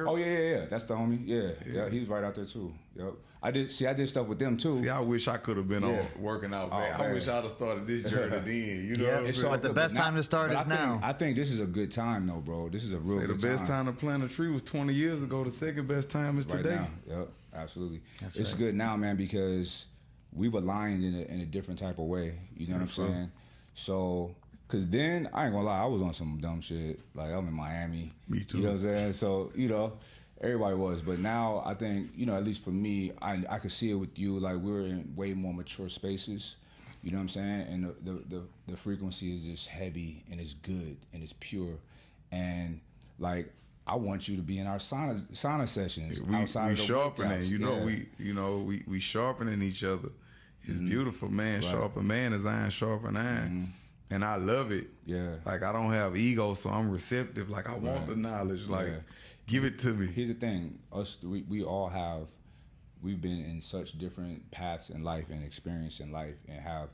Oh yeah. That's the homie. Yeah. He was right out there too. Yep. I did stuff with them too. See, I wish I could have been Yeah. on working out, Oh, man. I man. wish I'd have started this journey then. You know Yeah, what I'm it's saying? but the best time to start But is now. I think this is a good time though, bro. This is a real Say the good best time to plant a tree was 20 years ago. The second best time is right today. now. Yep, absolutely. That's it's right. good now, man, because we've aligned in a different type of way. You know what I'm saying? So, cause then I ain't gonna lie, I was on some dumb shit. Like I'm in Miami. Me too. You know what I'm saying? So everybody was, but now I think at least for me, I could see it with you. Like we're in way more mature spaces. You know what I'm saying? And the frequency is just heavy and it's good and it's pure, and like I want you to be in our sauna sessions. We outside of the sharpening, workouts. we sharpening each other. It's beautiful, man. Right. Sharpen man is iron, sharpen iron. And I love it. Yeah. Like I don't have ego, so I'm receptive. Like I want the knowledge. Like give it to me. Here's the thing: we all have, we've been in such different paths in life and experience in life, and have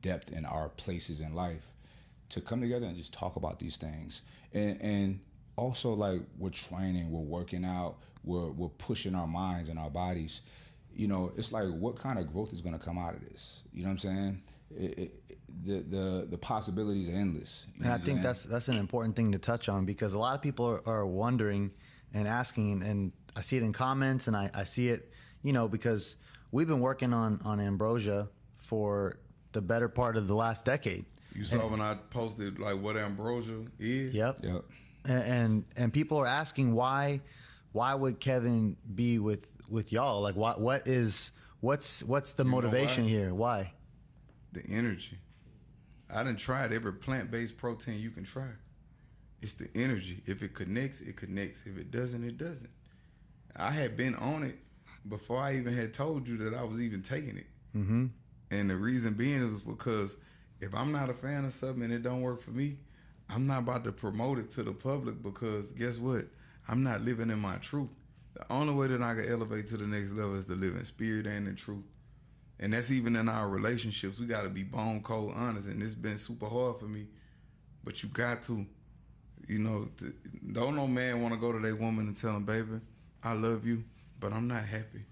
depth in our places in life to come together and just talk about these things. And also, like, we're training, we're working out, we're pushing our minds and our bodies. It's like, what kind of growth is going to come out of this? You know what I'm saying? The possibilities are endless. You know And I what I'm think saying? that's an important thing to touch on, because a lot of people are wondering and asking, and I see it in comments, and I see it, because we've been working on Ambrosia for the better part of the last decade. You saw when I posted like what ambrosia is? Yep. Yep. And people are asking why would Kevin be with y'all? Like what's the motivation why? here? Why? The energy. I done tried every plant-based protein you can try. It's the energy. If it connects, it connects. If it doesn't, it doesn't. I had been on it before I even had told you that I was even taking it. Mm-hmm. And the reason being is because if I'm not a fan of something and it don't work for me, I'm not about to promote it to the public, because guess what? I'm not living in my truth. The only way that I can elevate to the next level is to live in spirit and in truth. And that's even in our relationships. We got to be bone cold honest. And it's been super hard for me. But you got to, don't no man want to go to their woman and tell them, baby, I love you, but I'm not happy.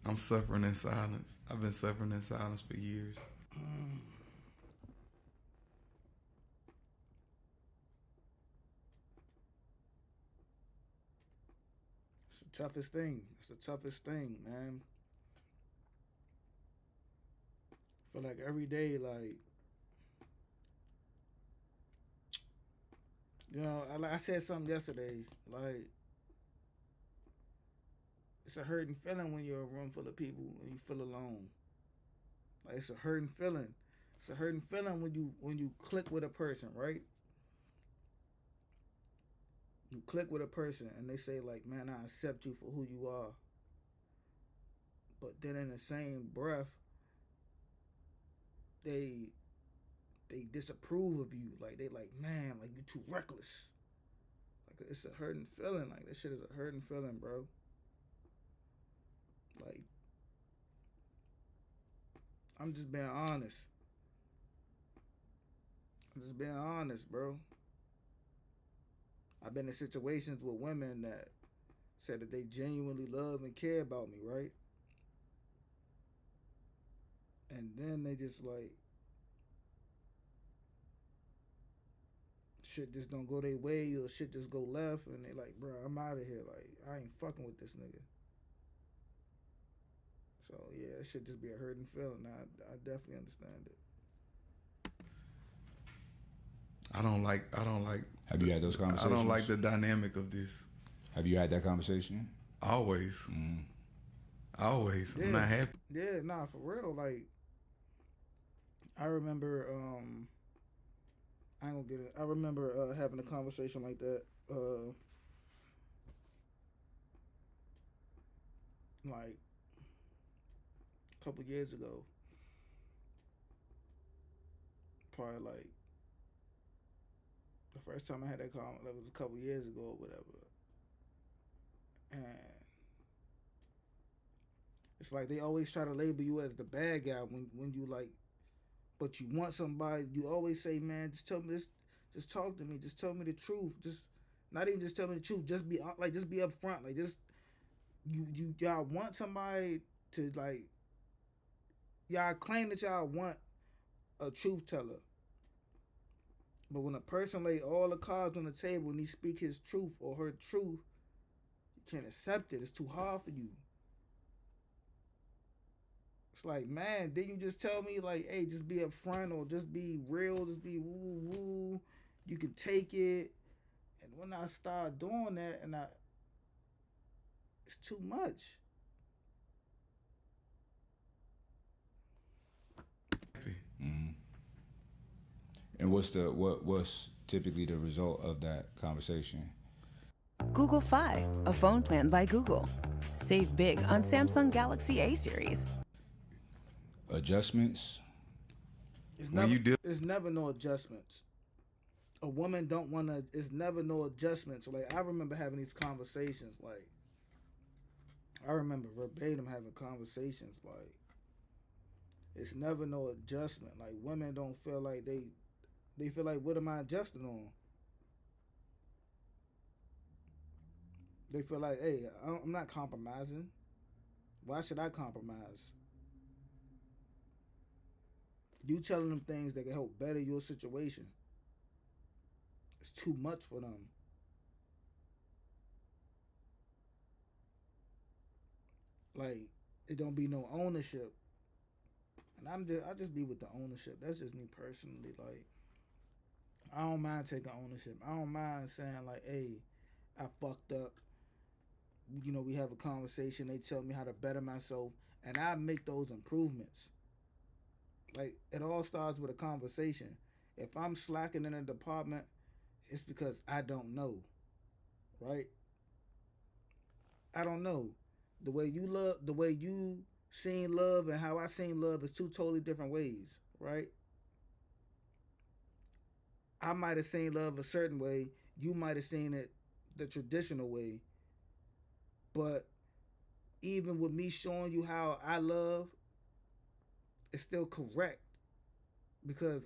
I'm suffering in silence. I've been suffering in silence for years. It's the toughest thing. It's the toughest thing, man. I feel like every day, like, I said something yesterday, like, it's a hurting feeling when you're in a room full of people and you feel alone. Like, it's a hurting feeling. It's a hurting feeling when you click with a person, right? You click with a person and they say, like, man, I accept you for who you are. But then in the same breath, they they disapprove of you. Like they like, man, like you too reckless. Like it's a hurting feeling. Like that shit is a hurting feeling, bro. Like I'm just being honest. I'm just being honest, bro. I've been in situations with women that said that they genuinely love and care about me, right? And then they just like shit just don't go their way or shit just go left and they like, bro, I'm out of here. Like I ain't fucking with this nigga. So yeah, it should just be a hurting feeling. I definitely understand it. I don't like. Have you had those conversations? I don't like the dynamic of this. Have you had that conversation? Always. Always. Yeah. I'm not happy. Yeah, nah, for real. Like I remember I ain't gonna get it. I remember having a conversation like that. Like a couple years ago. Probably like the first time I had that comment, that was a couple years ago or whatever. And it's like they always try to label you as the bad guy when you like, but you want somebody. You always say, man, just tell me this, just talk to me, just tell me the truth. Just not even just tell me the truth. Just be like, just be upfront. Like just y'all want somebody to like. Y'all claim that y'all want a truth teller. But when a person lay all the cards on the table and he speak his truth or her truth, you can't accept it. It's too hard for you. It's like, man, didn't you just tell me like, hey, just be upfront or just be real, just be woo woo. You can take it. And when I start doing that, it's too much. And what's typically the result of that conversation? Google Fi, a phone plan by Google. Save big on Samsung Galaxy A series. Adjustments. There's never no adjustments. A woman don't want to. It's never no adjustments. Like I remember having these conversations. Like I remember verbatim having conversations. Like it's never no adjustment. Like women don't feel like they feel like, what am I adjusting on? They feel like, hey, I'm not compromising. Why should I compromise? You telling them things that can help better your situation. It's too much for them. Like, it don't be no ownership. And I just be with the ownership. That's just me personally. Like, I don't mind taking ownership. I don't mind saying like, hey, I fucked up. You know, we have a conversation. They tell me how to better myself. And I make those improvements. Like, it all starts with a conversation. If I'm slacking in a department, it's because I don't know. Right? I don't know. The way you seen love and how I seen love is two totally different ways. Right? I might have seen love a certain way. You might have seen it the traditional way. But even with me showing you how I love, it's still correct. Because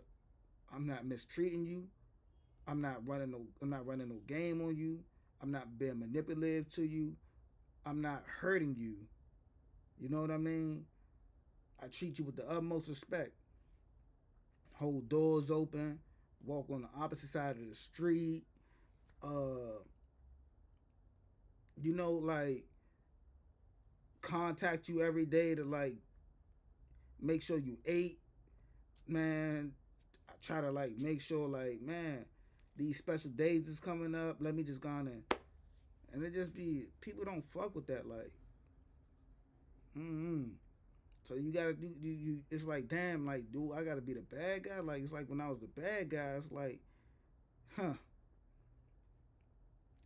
I'm not mistreating you. I'm not running no game on you. I'm not being manipulative to you. I'm not hurting you. You know what I mean? I treat you with the utmost respect. Hold doors open. Walk on the opposite side of the street. You know, like, contact you every day to, like, make sure you ate. Man, I try to, like, make sure, like, man, these special days is coming up. Let me just go on and it just be, people don't fuck with that, like. So you gotta do, you it's like, damn, like, dude, I gotta be the bad guy? Like, it's like when I was the bad guy, it's like, huh.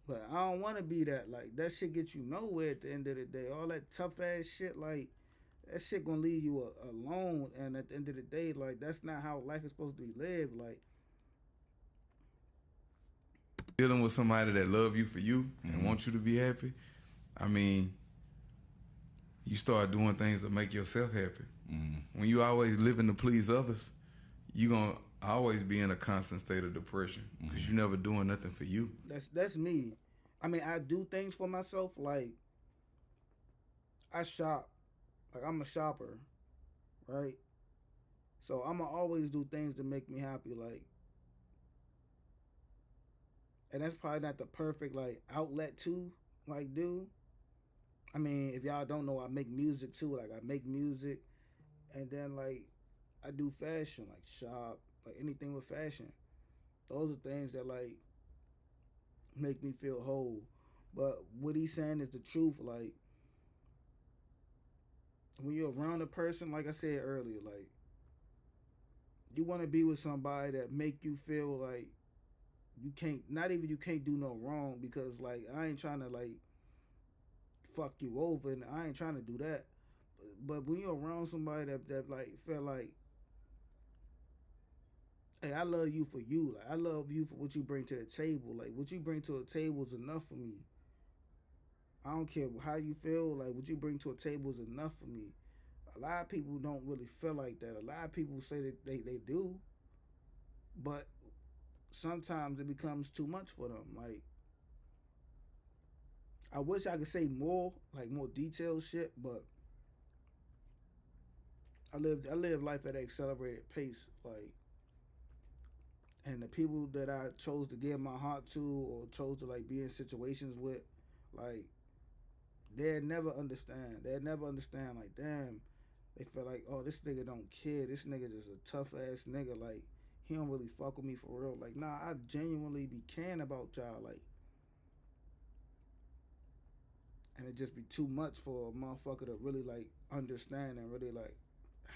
But I don't want to be that. Like, that shit gets you nowhere at the end of the day. All that tough ass shit, like, that shit gonna leave you alone. And at the end of the day, like, that's not how life is supposed to be lived. Like, dealing with somebody that love you for you and want you to be happy, I mean, you start doing things to make yourself happy. When you always living to please others, you gonna always be in a constant state of depression because you never doing nothing for you. that's me. I mean, I do things for myself. Like, I shop. Like, I'm a shopper, right? So I'ma always do things to make me happy. Like, and that's probably not the perfect like outlet to like do. I mean, if y'all don't know, I make music too. Like, I make music, and then like I do fashion, like shop, like anything with fashion. Those are things that like make me feel whole. But what he's saying is the truth. Like, when you're around a person, like I said earlier, like, you want to be with somebody that make you feel like you can't, not even you can't do no wrong, because like I ain't trying to like fuck you over, and I ain't trying to do that. But when you're around somebody that like feel like, hey, I love you for you. Like, I love you for what you bring to the table. Like, what you bring to a table is enough for me. I don't care how you feel. Like, what you bring to a table is enough for me. A lot of people don't really feel like that. A lot of people say that they do, but sometimes it becomes too much for them. Like, I wish I could say more, like more detailed shit, but I live life at an accelerated pace. Like, and the people that I chose to give my heart to or chose to like be in situations with, like, they'd never understand. They'd never understand, like, damn, they feel like, oh, this nigga don't care. This nigga just a tough ass nigga. Like, he don't really fuck with me for real. Like, nah, I genuinely be caring about y'all. Like, and it just be too much for a motherfucker to really like understand and really like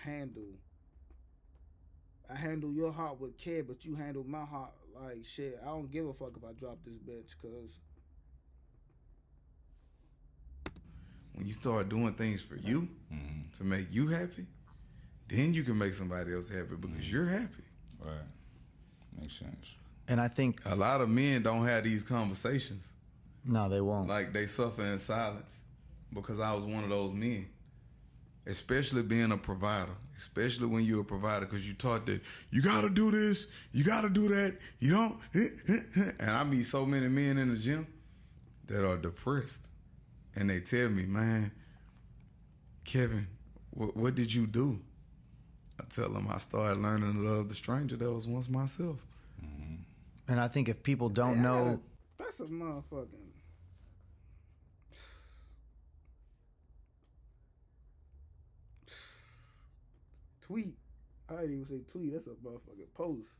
handle. I handle your heart with care, but you handle my heart like shit. I don't give a fuck if I drop this bitch, cause When you start doing things for you to make you happy, then you can make somebody else happy because you're happy. Right. Makes sense. And I think A lot of men don't have these conversations. no, they won't. Like, they suffer in silence because I was one of those men. Especially being a provider, especially when you're a provider, because you taught that you gotta do this, you gotta do that, you don't. And I meet so many men in the gym that are depressed, and they tell me, man, Kevin, what did you do? I tell them I started learning to love the stranger that was once myself. And I think if people don't know, that's a motherfucking. Tweet. I didn't even say tweet. That's a motherfucking post.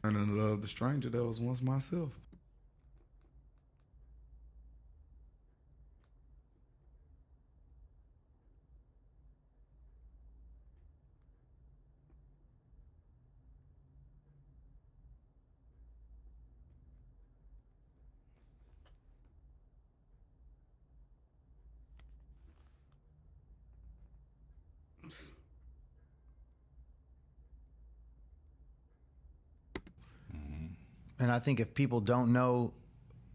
Learning to love the stranger that was once myself. and I think if people don't know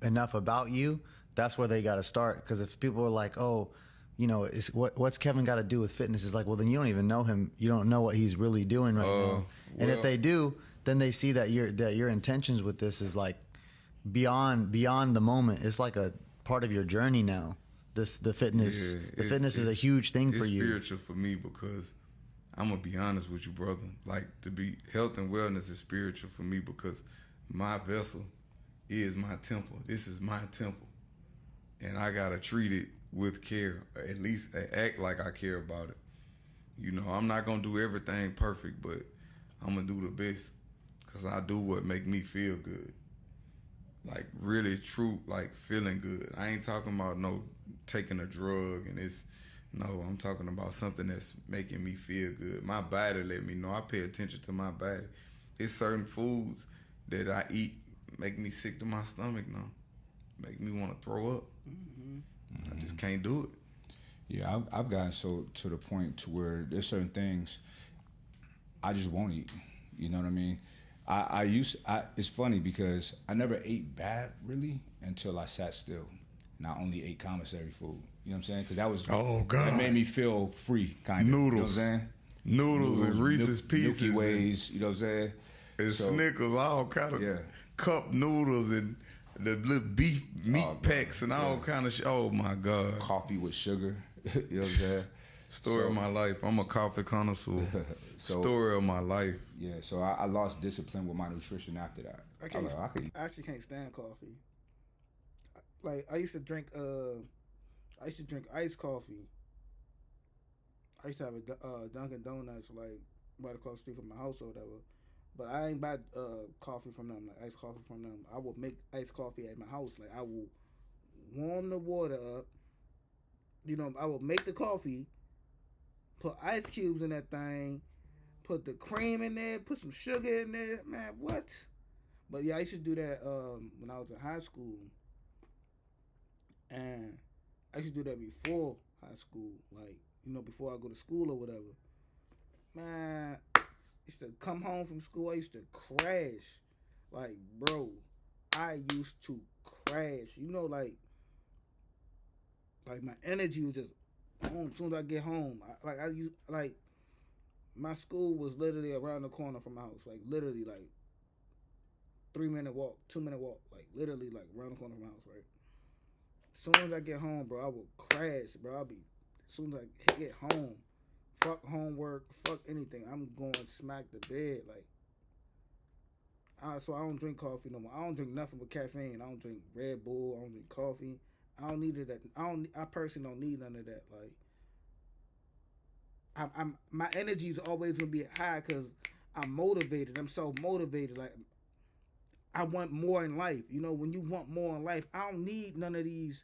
enough about you, that's where they got to start. Because if people are like, oh, you know, what's Kevin got to do with fitness? It's like, well, then you don't even know him. You don't know what he's really doing right now. And if they do, then they see that your intentions with this is like beyond the moment. It's like a part of your journey now. The fitness, the fitness is a huge thing for you. It's spiritual for me because I'm gonna be honest with you, brother. Like, to be health and wellness is spiritual for me because my vessel is my temple. This is my temple, and I gotta treat it with care. At least act like I care about it. You know, I'm not gonna do everything perfect, but I'm gonna do the best because I do what make me feel good. like really true, like feeling good. I ain't talking about no taking a drug and I'm talking about something that's making me feel good. My body let me know. I pay attention to my body. There's certain foods that I eat make me sick to my stomach now. Make me want to throw up. I just can't do it. Yeah, I've gotten so to the point to where there's certain things I just won't eat. You know what I mean? It's funny because I never ate bad really until I sat still. And I only ate commissary food. You know what I'm saying? Because that was that made me feel free, kind of. Noodles. You know what I'm saying? Noodles and Reese's Pieces. Milky Ways, you know what I'm saying? And Snickers, all kind of cup noodles and the little beef meat packs and all kind of shit. Oh my God. Coffee with sugar. You know what I'm saying? Story of my life. I'm a coffee connoisseur. Story of my life. Yeah, so I lost discipline with my nutrition after that. I actually can't stand coffee. Like I used to drink iced coffee. I used to have a Dunkin' Donuts like right across the street from my house or whatever. But I ain't buy coffee from them, like iced coffee from them. I would make iced coffee at my house. Like I will warm the water up. You know, I would make the coffee, put ice cubes in that thing, put the cream in there, put some sugar in there. Man, what? But yeah, I used to do that when I was in high school. And I used to do that before high school. Like, you know, before I go to school or whatever. Man, I used to come home from school, I used to crash. Like, bro, I used to crash. You know, like my energy was just boom as soon as I get home. My school was literally around the corner from my house. Like, literally, like, 3-minute walk, 2-minute walk. Like, literally, like, around the corner from my house, right? As soon as I get home, bro, I will crash, bro. As soon as I get home, fuck homework, fuck anything. I'm going to smack the bed, like. So I don't drink coffee no more. I don't drink nothing but caffeine. I don't drink Red Bull. I don't drink coffee. I don't need it. I personally don't need none of that. Like, my energy is always gonna be high because I'm motivated. I'm so motivated. Like, I want more in life. You know, when you want more in life, I don't need none of these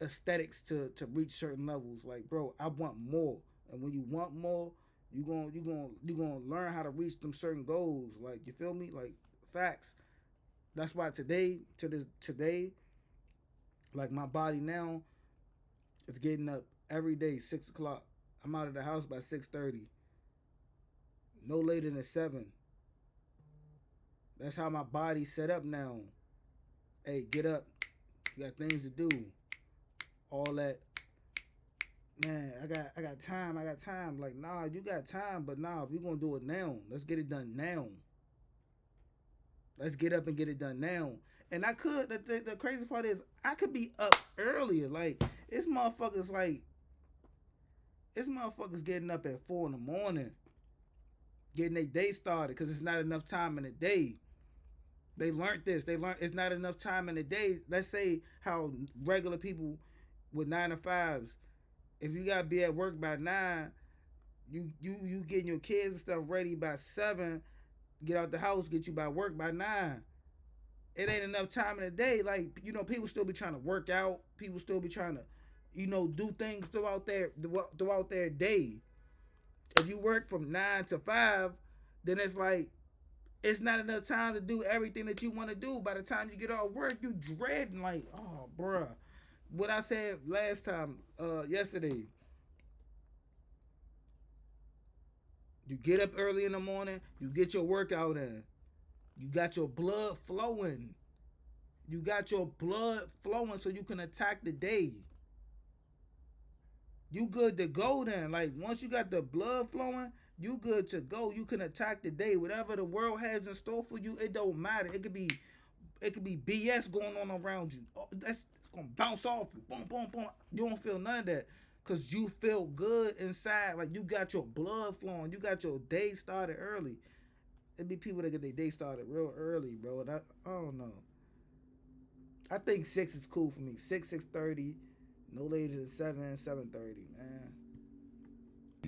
aesthetics to reach certain levels. Like, bro, I want more. And when you want more, you gonna learn how to reach them certain goals. Like, you feel me? Like, facts. That's why today, like, my body now is getting up every day 6 o'clock. I'm out of the house by 6:30. No later than 7. That's how my body's set up now. Hey, get up. You got things to do. All that. Man, I got time. Like, nah, you got time, but nah, we're gonna do it now. Let's get it done now. Let's get up and get it done now. And I could, the crazy part is, I could be up earlier. Like, it's motherfuckers getting up at 4 in the morning, getting their day started because it's not enough time in the day. They learned this. They learned it's not enough time in the day. Let's say how regular people with 9 to 5s, if you gotta be at work by 9, you getting your kids and stuff ready by 7, get out the house, get you by work by 9. It ain't enough time in the day. Like, you know, people still be trying to work out. People still be trying to, you know, do things throughout their day. If you work from 9 to 5, then it's like, it's not enough time to do everything that you want to do. By the time you get off work, you dreading like, oh, bruh. What I said last time, yesterday. You get up early in the morning, you get your workout in. You got your blood flowing. You got your blood flowing so you can attack the day. You good to go then. Like, once you got the blood flowing, you good to go. You can attack the day. Whatever the world has in store for you, it don't matter. It could be BS going on around you. Oh, that's gonna bounce off you. Boom, boom, boom. You don't feel none of that. Cause you feel good inside. Like, you got your blood flowing. You got your day started early. It'd be people that get their day started real early, bro. And I don't know. I think 6 is cool for me. 6:30, no later than 7:30, man.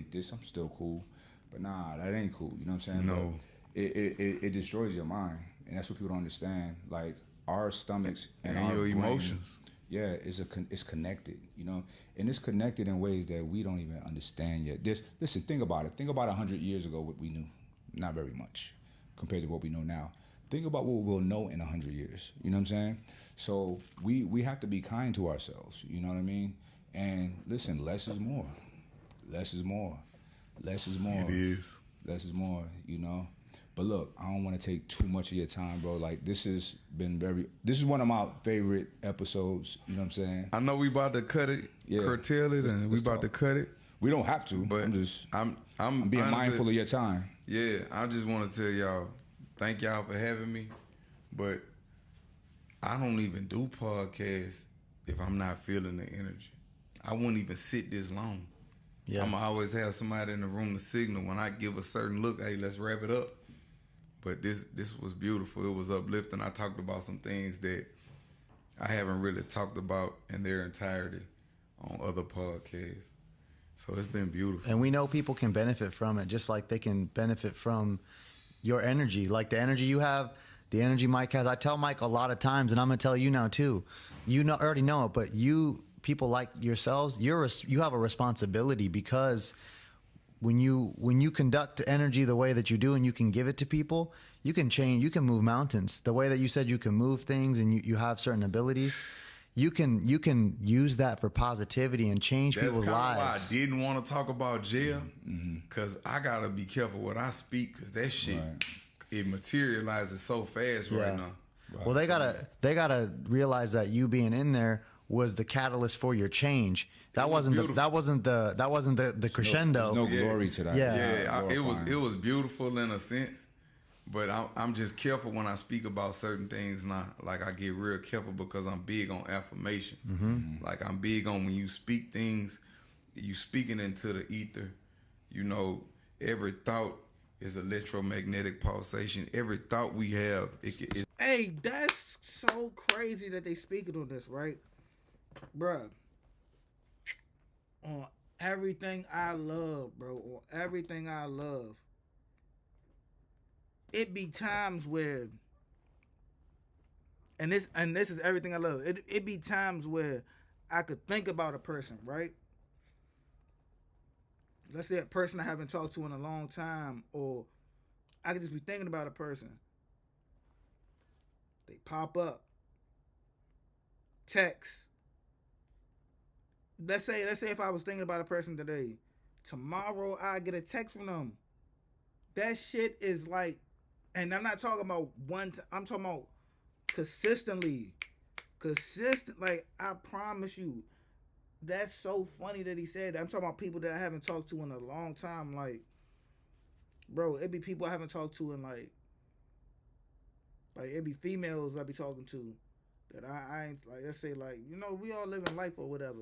This, I'm still cool, but nah, that ain't cool. You know what I'm saying? No. It destroys your mind, and that's what people don't understand. Like, our stomachs and And our your brain, emotions. yeah, it's connected, you know, and it's connected in ways that we don't even understand yet. Listen, think about it. Think about 100 years ago what we knew, not very much, compared to what we know now. Think about what we'll know in 100 years. You know what I'm saying? So we have to be kind to ourselves. You know what I mean? And listen, less is more. Less is more. Less is more. It is. Less is more. You know. But look, I don't want to take too much of your time, bro. Like this is one of my favorite episodes. You know what I'm saying? I know we about to cut it, Yeah. curtail it, and we let's about to talk. cut it. We don't have to, But I'm I'm being honestly- mindful of your time. Yeah, I just want to tell y'all, thank y'all for having me. But I don't even do podcasts if I'm not feeling the energy. I wouldn't even sit this long. Yeah. I'm always have somebody in the room to signal when I give a certain look. Hey, let's wrap it up. But this was beautiful. It was uplifting. I talked about some things that I haven't really talked about in their entirety on other podcasts. So it's been beautiful. And we know people can benefit from it, just like they can benefit from your energy. Like the energy you have, the energy Mike has. I tell Mike a lot of times, and I'm gonna tell you now too. You know, already know it, but you people like yourselves, you have a responsibility, because when you conduct energy the way that you do and you can give it to people, you can change, you can move mountains. The way that you said you can move things and you have certain abilities, you can use that for positivity and change That's people's kind of why I lives. didn't want to talk about jail, because I got to be careful what I speak, because that shit, it materializes so fast right now. Well, they gotta realize that you being in there was the catalyst for your change. That wasn't the crescendo. There's no glory to that. Yeah. It was beautiful in a sense, but I'm just careful when I speak about certain things now. Like I get real careful because I'm big on affirmations. Like I'm big on when you speak things, you speaking into the ether. You know, every thought is electromagnetic pulsation. Every thought we have, it Hey, that's so crazy that they speaking on this, right? Bruh. On everything I love, bro. On everything I love. It be times where, and this is everything I love. It be times where I could think about a person, right? Let's say a person I haven't talked to in a long time, or I could just be thinking about a person. They pop up. Text. Let's say if I was thinking about a person today, tomorrow I get a text from them. That shit is like, and I'm not talking about I'm talking about consistently. Like, I promise you, that's so funny that he said that. I'm talking about people that I haven't talked to in a long time. Like, bro, it be people I haven't talked to in like it be females I be talking to that I ain't, like, let's say, like, you know, we all living life or whatever.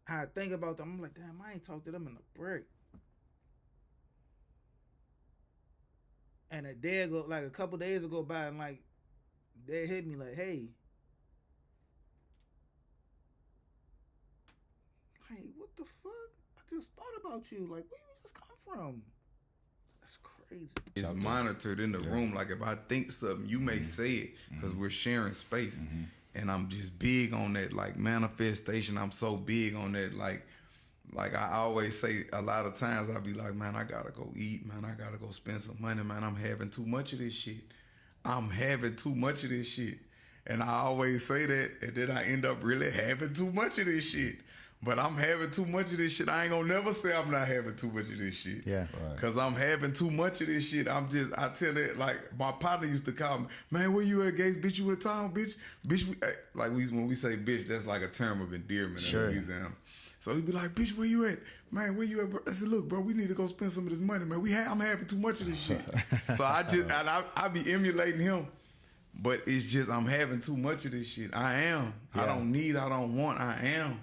I think about them, I'm like, damn, I ain't talked to them in a break. And a couple days will go by, and like, they hit me like, hey, what the fuck? I just thought about you. Like, where you just come from? That's crazy. It's monitored in the room. Like if I think something, you may say it because we're sharing space. And I'm just big on that, like manifestation. I'm so big on that. Like I always say, a lot of times I'll be like, man, I gotta go eat, man. I gotta go spend some money, man. I'm having too much of this shit. I'm having too much of this shit. And I always say that, and then I end up really having too much of this shit. But I'm having too much of this shit. I ain't gonna never say I'm not having too much of this shit. Yeah. Right. Cause I'm having too much of this shit. I tell it, like my partner used to call me, man, where you at, Gates? Bitch, you in town, bitch? Bitch, when we say bitch, that's like a term of endearment Sure. in Louisiana. So he'd be like, bitch, where you at? Man, where you at, bro? I said, look, bro, we need to go spend some of this money, man. I'm having too much of this shit. So I be emulating him. But it's just, I'm having too much of this shit. I am. Yeah. I don't need, I don't want, I am.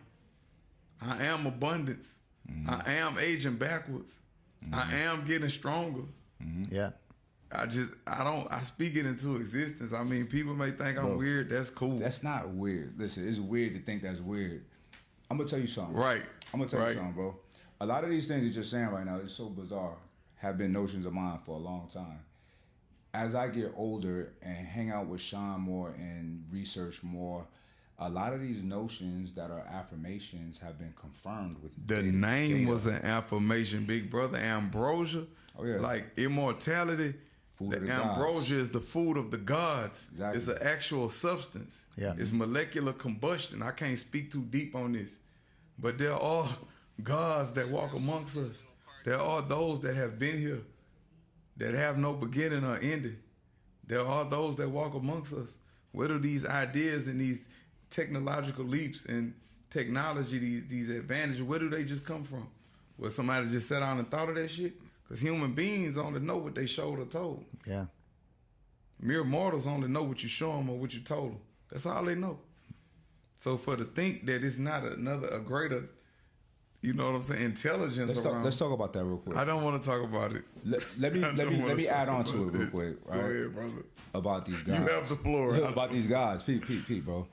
I am abundance. I am aging backwards. I am getting stronger. Yeah. I speak it into existence. I mean, people may think I'm weird. That's cool. That's not weird. Listen, it's weird to think that's weird. I'm gonna tell you something. Right. I'm gonna tell you something, bro. A lot of these things that you're saying right now is so bizarre. Have been notions of mine for a long time. as I get older and hang out with Sean more and research more, a lot of these notions that are affirmations have been confirmed with The name was an affirmation, big brother. Ambrosia, Oh, yeah. like immortality. Food of The the ambrosia gods. is the food of the gods. Exactly. It's an actual substance. Yeah. It's molecular combustion. I can't speak too deep on this, but there are gods that walk amongst us. There are those that have been here that have no beginning or ending. There are those that walk amongst us. Where do these ideas and these technological leaps and technology, these advantages, where do they just come from? Where somebody just sat down and thought of that shit? Because human beings only know what they showed or told. Yeah. Mere mortals only know what you show them or what you told them. That's all they know. So for to think that it's not a greater, you know what I'm saying, intelligence around. Let's talk about that real quick. I don't want to talk about it. Let me I don't wanna let me talk add on to about it real quick. Right? Go ahead, brother. About these guys. You have the floor. About these guys. Pete, bro.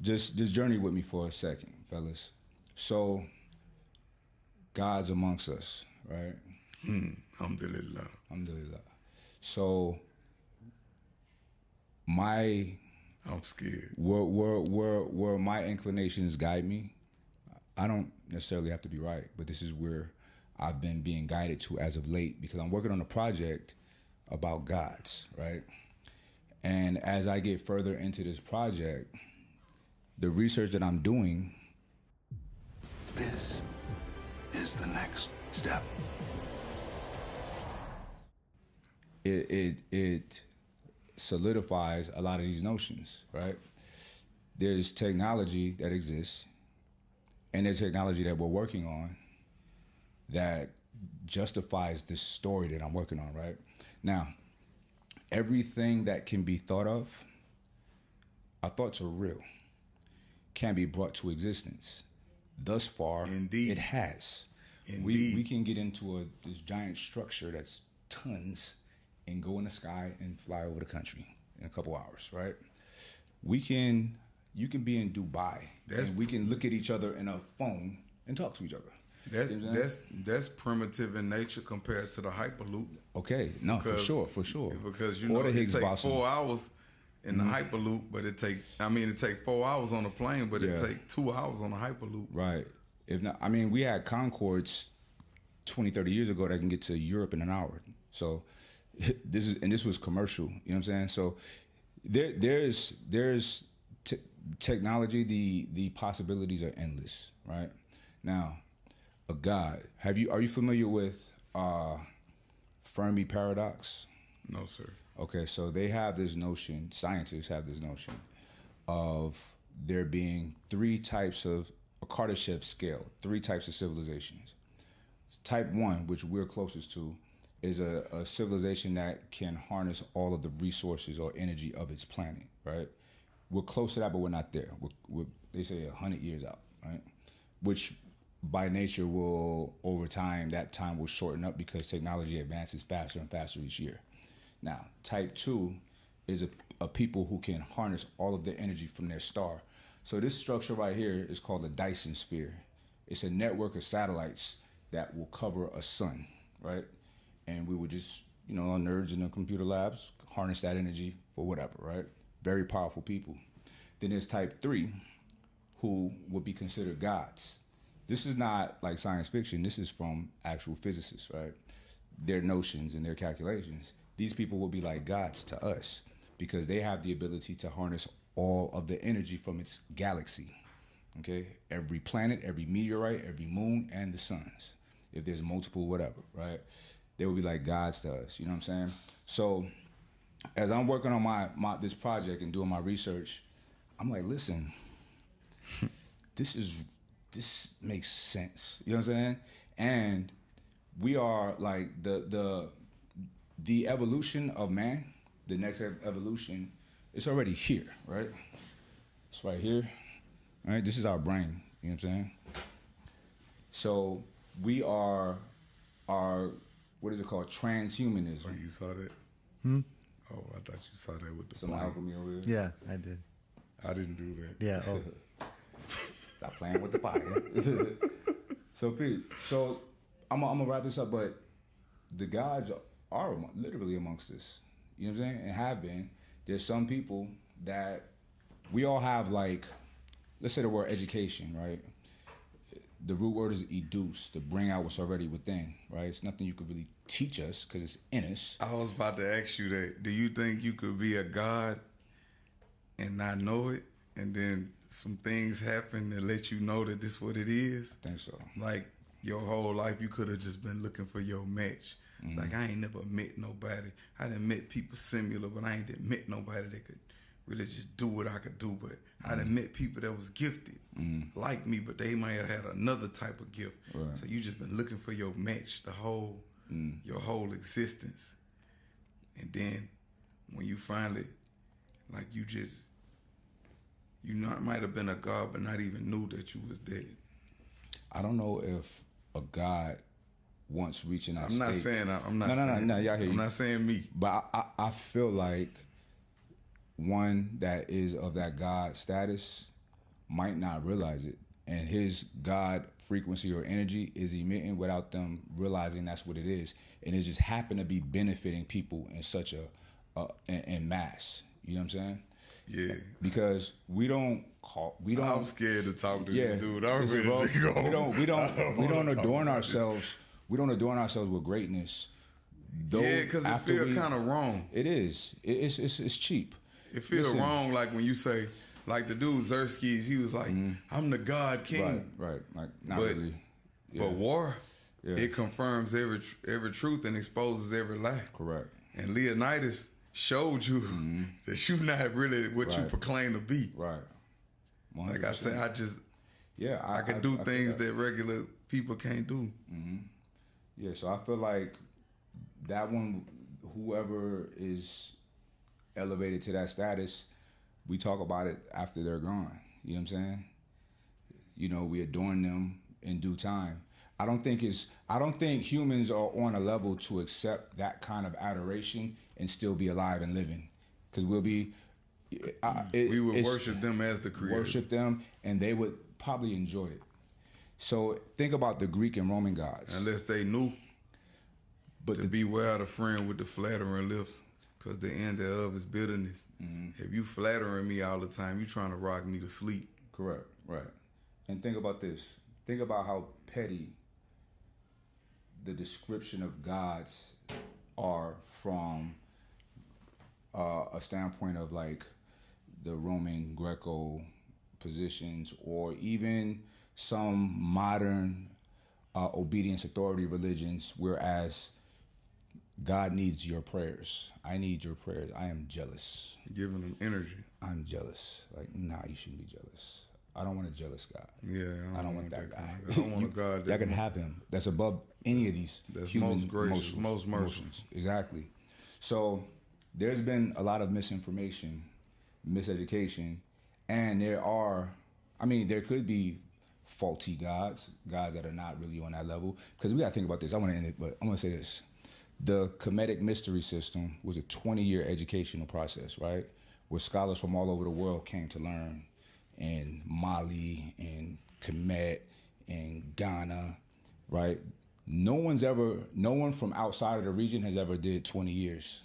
Just journey with me for a second, fellas. So, God's amongst us, right? Alhamdulillah. Alhamdulillah. So, I'm scared. where my inclinations guide me, I don't necessarily have to be right, but this is where I've been being guided to as of late, because I'm working on a project about gods, right? And as I get further into this project, the research that I'm doing, This is the next step. it solidifies a lot of these notions, right? There's technology that exists, and there's technology that we're working on that justifies this story that I'm working on, right? Now, everything that can be thought of, our thoughts are real, can be brought to existence. Thus far, Indeed. it has. Indeed. We can get into this giant structure that's tons and go in the sky and fly over the country in a couple hours, right? You can be in Dubai and we can look at each other in a phone and talk to each other. That's primitive in nature compared to the Hyperloop. Okay, no, for sure. Because Or the it Higgs take boson. 4 hours in the Hyperloop, but it take 4 hours on the plane, but it Yeah. take 2 hours on the Hyperloop. Right. If not, we had Concords 20, 30 years ago that can get to Europe in an hour. So this was commercial. You know what I'm saying? So there's technology. The possibilities are endless. Right. Now, a God. Are you familiar with Fermi paradox? No, sir. Okay, so they have this notion, scientists have this notion of there being three types of a Kardashev scale, three types of civilizations. Type 1, which we're closest to, is a civilization that can harness all of the resources or energy of its planet, right? We're close to that, but we're not there. They say 100 years out, right? Which by nature will, over time, that time will shorten up because technology advances faster and faster each year. Now, type 2 is a people who can harness all of the energy from their star. So this structure right here is called a Dyson sphere. It's a network of satellites that will cover a sun, right? And we would just, nerds in the computer labs, harness that energy for whatever, right? Very powerful people. Then there's type 3, who would be considered gods. This is not like science fiction. This is from actual physicists, right? Their notions and their calculations. These people will be like gods to us because they have the ability to harness all of the energy from its galaxy, okay? Every planet, every meteorite, every moon, and the suns. If there's multiple whatever, right? They will be like gods to us, you know what I'm saying? So as I'm working on my this project and doing my research, I'm like, listen, this makes sense, you know what I'm saying? And we are like the evolution of man, the next evolution, it's already here, right? It's right here, right? This is our brain, you know what I'm saying? So we are what is it called? Transhumanism. Oh, you saw that? Oh, I thought you saw that with the Some plane. alchemy over here. Yeah, I did. I didn't do that. Yeah. Oh. Stop playing with the fire. So Pete, I'm gonna wrap this up, but the gods are literally amongst us. You know what I'm saying? And have been. There's some people that we all have, like, let's say the word education, right? The root word is educe, to bring out what's already within, right? It's nothing you could really teach us because it's in us. I was about to ask you that. Do you think you could be a God and not know it, and then some things happen that let you know that this is what it is? I think so. Like your whole life, you could have just been looking for your match. Mm-hmm. Like I ain't never met nobody. I done met people similar, but I ain't met nobody that could really just do what I could do. But I done met people that was gifted like me, but they might have had another type of gift. Right. So you just been looking for your match your whole existence. And then when you finally, like you might have been a God, but not even knew that you was dead. I don't know if a God once reaching that I'm state. not saying I'm not. No. Y'all hear you. I'm not saying me. But I feel like one that is of that God status might not realize it, and his God frequency or energy is emitting without them realizing that's what it is, and it just happened to be benefiting people in such in mass. You know what I'm saying? Yeah. Because we don't. I'm scared to talk to this dude. I'm listen, ready to go. We don't adorn ourselves. We don't adorn ourselves with greatness. Yeah, because it feels kind of wrong. It is. It's cheap. It feels wrong, like when you say, like the dude Zersky, he was like, "I'm the God King." Right. Like not really. Yeah. But war, it confirms every truth and exposes every lie. Correct. And Leonidas showed you that you're not really what you proclaim to be. Right. 100%. Like I said, I could I do things that regular people can't do. Mm-hmm. Yeah, so I feel like that one, whoever is elevated to that status, we talk about it after they're gone. You know what I'm saying? You know, we adorn them in due time. I don't think humans are on a level to accept that kind of adoration and still be alive and living, because we'll be. We would worship them as the creator. Worship them, and they would probably enjoy it. So think about the Greek and Roman gods. Unless they knew. But to beware the friend with the flattering lips, because the end thereof is bitterness. Mm-hmm. If you flattering me all the time, you trying to rock me to sleep. Correct, right. And think about this. Think about how petty the description of gods are from a standpoint of like the Roman Greco positions, or even some modern obedience authority religions, whereas God needs your prayers. I need your prayers. I am jealous. Giving them energy. I'm jealous. Like, nah, you shouldn't be jealous. I don't want a jealous God. Yeah, I don't want that guy. I don't want a God that can have him. That's above any of these human most gracious, most merciful. emotions. Exactly. So there's been a lot of misinformation, miseducation, and there could be faulty gods that are not really on that level. Because we got to think about this. I want to end it, but I'm going to say this. The Kemetic mystery system was a 20-year educational process, right? Where scholars from all over the world came to learn in Mali and Kemet and Ghana, right? No one from outside of the region has ever did 20 years.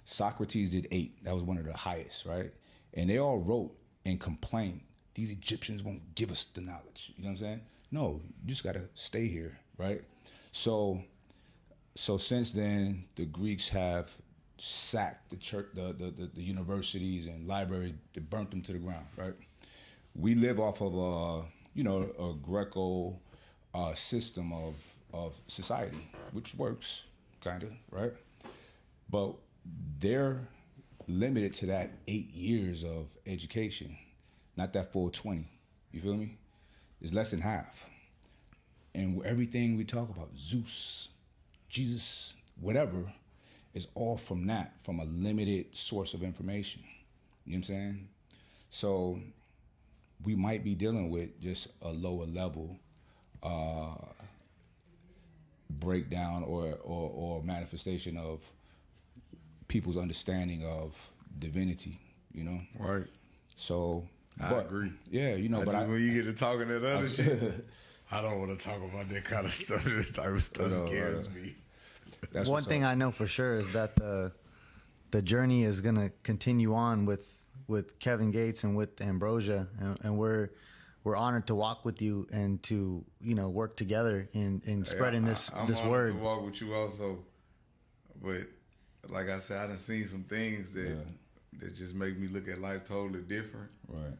Socrates did 8. That was one of the highest, right? And they all wrote and complained, these Egyptians won't give us the knowledge. You know what I'm saying? No, you just got to stay here, right? So since then, the Greeks have sacked the church, the universities and libraries. They burnt them to the ground, right? We live off of a Greco system of society, which works, kind of, right? But they're limited to that 8 years of education, not that full 20. You feel me? It's less than half. And everything we talk about, Zeus, Jesus, whatever, is all from a limited source of information. You know what I'm saying? So we might be dealing with just a lower level breakdown or manifestation of people's understanding of divinity, you know? Right. So I agree. Yeah, you know, when you get to talking that other shit, I don't want to talk about that kind of stuff. This type of stuff scares me. One thing I know for sure is that the the journey is gonna continue on with Kevin Gates and with Ambrosia, and we're honored to walk with you and to work together in spreading this I'm word. honored to walk with you also, but like I said, I done seen some things that just make me look at life totally different. Right.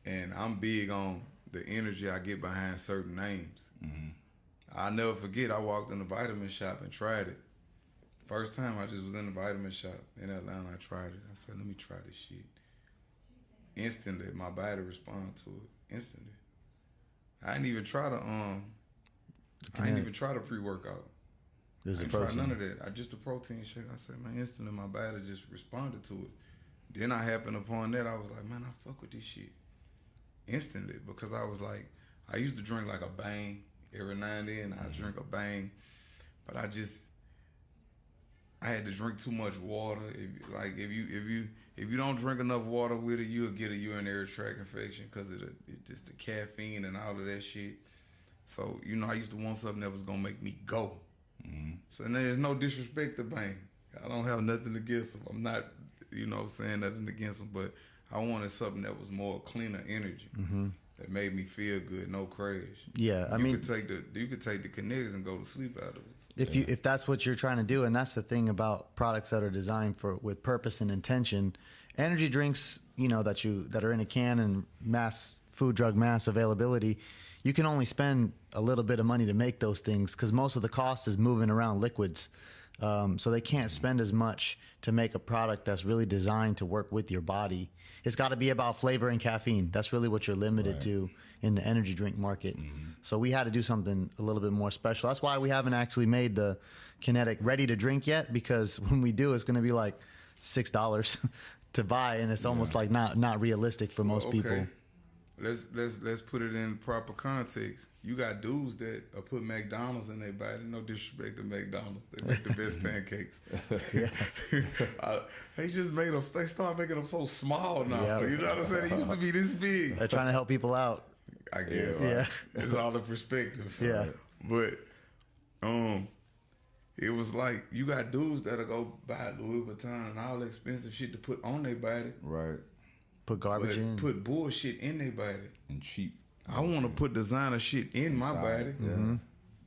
And I'm big on the energy I get behind certain names. Mm-hmm. I'll never forget, I walked in the vitamin shop and tried it. First time I just was in the vitamin shop in Atlanta, I tried it. I said, let me try this shit. Instantly, my body responded to it. Instantly. I didn't even try the pre-workout. There's I a didn't try protein. none of that. I just a protein shake. I said, man, instantly my body just responded to it. Then I happened upon that. I was like, man, I fuck with this shit. Instantly, because I was like, I used to drink like a Bang every now and then. I drink a Bang, but I had to drink too much water. If you don't drink enough water with it, you'll get a urinary tract infection because of just the caffeine and all of that shit. So I used to want something that was gonna make me go. Mm-hmm. So there's no disrespect to Bang. I don't have nothing against them. I'm not, saying nothing against them, but I wanted something that was more cleaner energy that made me feel good, no crash. Yeah, you could take the kinetics and go to sleep out of it. If that's what you're trying to do, and that's the thing about products that are designed with purpose and intention, energy drinks, that are in a can and mass availability, you can only spend a little bit of money to make those things because most of the cost is moving around liquids. So they can't spend as much to make a product that's really designed to work with your body. It's got to be about flavor and caffeine. That's really what you're limited to in the energy drink market. So we had to do something a little bit more special. That's why we haven't actually made the Kinetic ready to drink yet, because when we do, it's going to be like $6 to buy, and it's almost like not realistic for most people. Let's put it in proper context. You got dudes that put McDonald's in their body. No disrespect to McDonald's, they make the best pancakes. They just made them. They start making them so small now. Yeah. You know what I'm saying? They used to be this big. They're trying to help people out. I guess. Yeah. It's all the perspective. Yeah. But it was like you got dudes that'll go buy Louis Vuitton and all the expensive shit to put on their body. Right. Put garbage in. Put bullshit in their body. And cheap. I want to put designer shit in my body. Yeah. And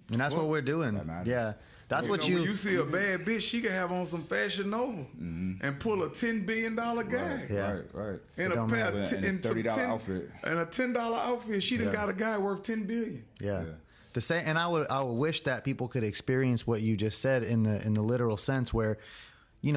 that's what we're doing. That Yeah. That's what when you see a bad bitch, she can have on some Fashion Nova and pull a $10 billion guy. Yeah. Right. In It a don't pair matter. of And a $30 outfit. And a $10 outfit, she done Yeah. got a guy worth $10 billion. Yeah. Yeah. The same, and I would wish that people could experience what you just said in the literal sense, where,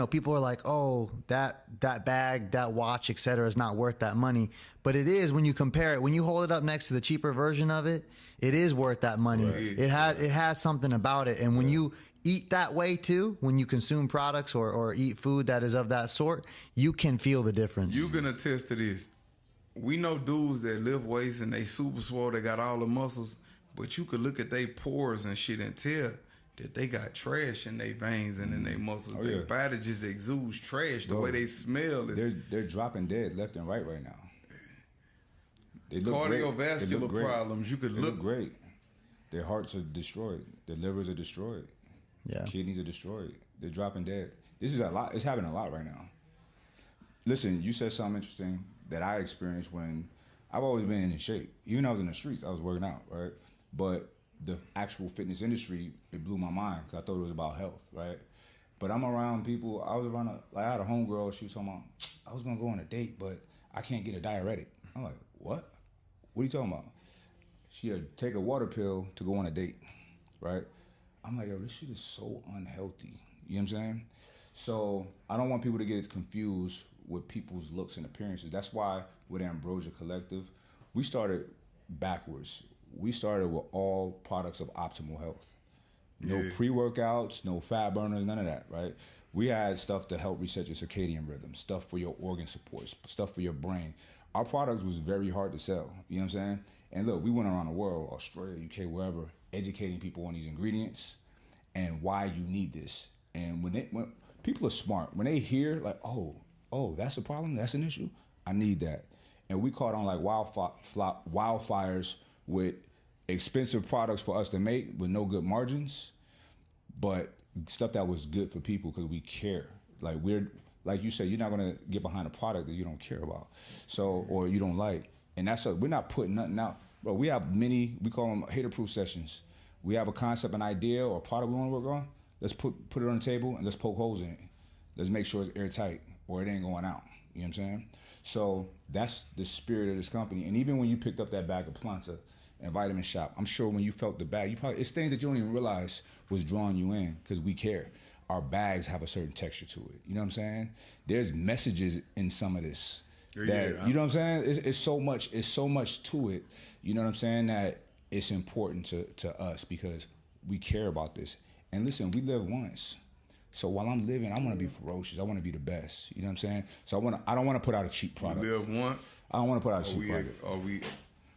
people are like, oh, that bag, that watch, etc., is not worth that money. But it is when you compare it. When you hold it up next to the cheaper version of it, it is worth that money. Right. It has something about it. And when you eat that way too, when you consume products or eat food that is of that sort, you can feel the difference. You can attest to this. We know dudes that lift weights and they super swole, they got all the muscles, but you could look at their pores and shit and tell that they got trash in their veins and in their muscles. Oh, Their yeah. body just exudes trash. The Bro, way they smell is They're dropping dead left and right now. They look cardiovascular great. They look great. problems. You could They look great. Their hearts are destroyed. Their livers are destroyed. Yeah. Kidneys are destroyed. They're dropping dead. This is a lot. It's happening a lot right now. Listen, you said something interesting that I experienced when I've always been in shape. Even when I was in the streets, I was working out, right? But the actual fitness industry, it blew my mind because I thought it was about health, right? But I'm around people. I had a homegirl. She was talking about, I was gonna go on a date, but I can't get a diuretic. I'm like, what? What are you talking about? She had take a water pill to go on a date, right? I'm like, yo, this shit is so unhealthy. You know what I'm saying? So I don't want people to get confused with people's looks and appearances. That's why with Ambrosia Collective, we started backwards. We started with all products of optimal health. No pre-workouts, no fat burners, none of that, right? We had stuff to help reset your circadian rhythm, stuff for your organ support, stuff for your brain. Our products was very hard to sell, you know what I'm saying? And look, we went around the world, Australia, UK, wherever, educating people on these ingredients and why you need this. And when people are smart, when they hear like, oh, that's a problem, that's an issue, I need that. And we caught on like wildfires with expensive products for us to make with no good margins, but stuff that was good for people because we care. Like like you said, you're not gonna get behind a product that you don't care about, so or you don't like, and that's we're not putting nothing out. But we have we call them hater-proof sessions. We have a concept, an idea, or a product we want to work on. Let's put it on the table and let's poke holes in it. Let's make sure it's airtight or it ain't going out. You know what I'm saying? So that's the spirit of this company. And even when you picked up that bag of Planta and Vitamin Shop, I'm sure when you felt the bag, it's things that you don't even realize was drawing you in because we care. Our bags have a certain texture to it. You know what I'm saying? There's messages in some of this. You know what I'm saying? It's so much to it. You know what I'm saying? That it's important to us because we care about this. And listen, we live once. So while I'm living, I want to be ferocious. I want to be the best. You know what I'm saying? So I don't want to put out a cheap product. We live once. I don't want to put out a cheap product.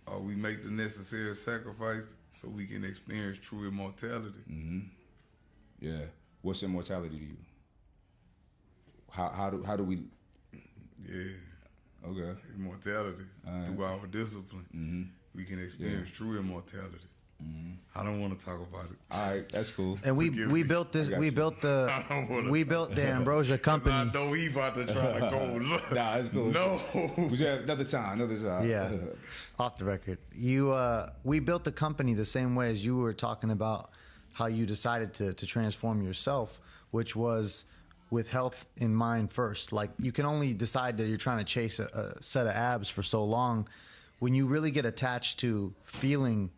Or we make the necessary sacrifice so we can experience true immortality. Mm-hmm. Yeah. What's immortality to you? How do we? Yeah. Okay. Immortality through our discipline. Mm-hmm. We can experience true immortality. Mm-hmm. I don't want to talk about it. All right, that's cool. And we built the Ambrosia company. I know he about to try to go. Nah, it's cool. No, we have another time. Yeah, off the record. We built the company the same way as you were talking about how you decided to transform yourself, which was with health in mind first. Like, you can only decide that you're trying to chase a set of abs for so long. When you really get attached to feeling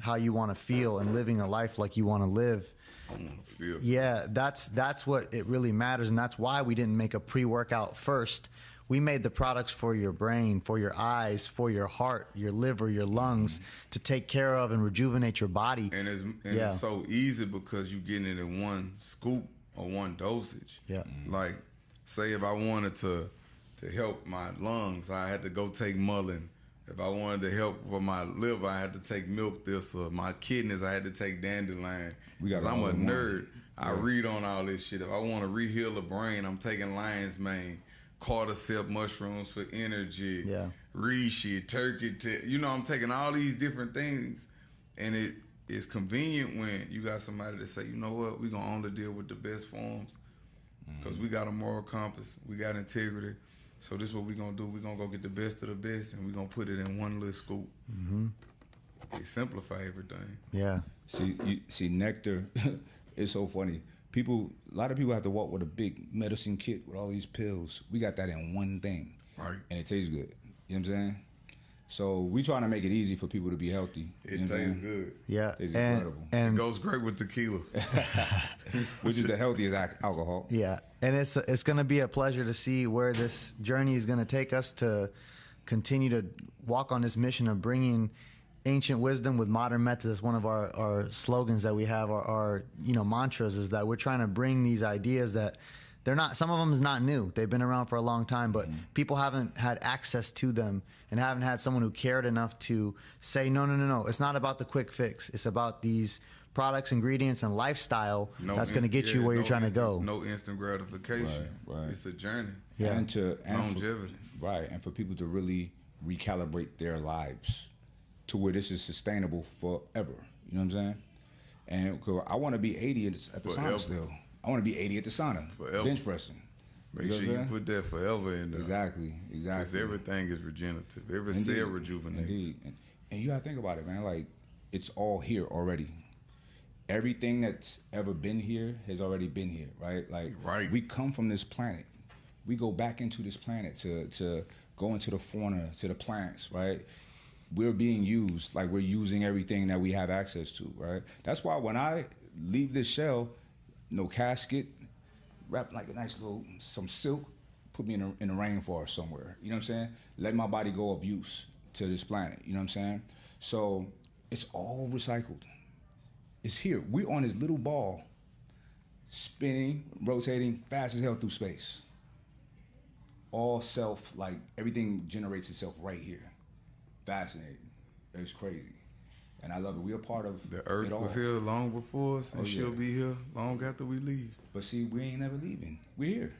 how you want to feel and living a life like you want to live, I want to feel. Yeah, that's what it really matters, and that's why we didn't make a pre-workout first. We made the products for your brain, for your eyes, for your heart, your liver, your lungs, to take care of and rejuvenate your body. And it's so easy because you're getting it in one scoop or one dosage. Yeah. Like, say if I wanted to help my lungs, I had to go take Mullen. If I wanted to help for my liver, I had to take milk thistle. My kidneys, I had to take dandelion. Because I'm a nerd. I read on all this shit. If I want to reheal the brain, I'm taking lion's mane, cordyceps mushrooms for energy, reishi, turkey. I'm taking all these different things. And it's convenient when you got somebody that say, you know what, we're going to only deal with the best forms because we got a moral compass, we got integrity. So this is what we're going to do. We're going to go get the best of the best, and we're going to put it in one little scoop. Mm-hmm. It simplify everything. Yeah. See, Nectar, it's so funny. A lot of people have to walk with a big medicine kit with all these pills. We got that in one thing. Right. And it tastes good. You know what I'm saying? So we trying to make it easy for people to be healthy. It tastes good. Yeah. It's incredible. And it goes great with tequila. Which is the healthiest alcohol. Yeah. And it's going to be a pleasure to see where this journey is going to take us to continue to walk on this mission of bringing ancient wisdom with modern methods. That's one of our slogans that we have, our mantras, is that we're trying to bring these ideas that they're not, some of them is not new. They've been around for a long time, but people haven't had access to them and haven't had someone who cared enough to say, no. It's not about the quick fix. It's about these products, ingredients, and lifestyle that's going to get you where you're trying to go. No instant gratification. Right. It's a journey. Yeah. And longevity. And for people to really recalibrate their lives to where this is sustainable forever. You know what I'm saying? And 'cause I want to be 80 at the sauna still. I want to be 80 at the sauna. Forever. Bench pressing. Make sure you put that forever in there. Exactly. Because everything is regenerative. Every cell rejuvenates. Indeed. And you got to think about it, man. Like, it's all here already. Everything that's ever been here has already been here, right? Like, we come from this planet. We go back into this planet to go into the fauna, to the plants, right? We're being used, like we're using everything that we have access to, right? That's why when I leave this shell, no casket, wrap like a nice little, some silk, put me in the rainforest somewhere, you know what I'm saying? Let my body go of use to this planet, you know what I'm saying? So it's all recycled. It's here. We're on this little ball, spinning, rotating, fast as hell through space. All self, like everything generates itself right here. Fascinating. It's crazy. And I love it. We're a part of the earth it all. Was here long before us, and she'll be here long after we leave. But see, we ain't never leaving. We're here.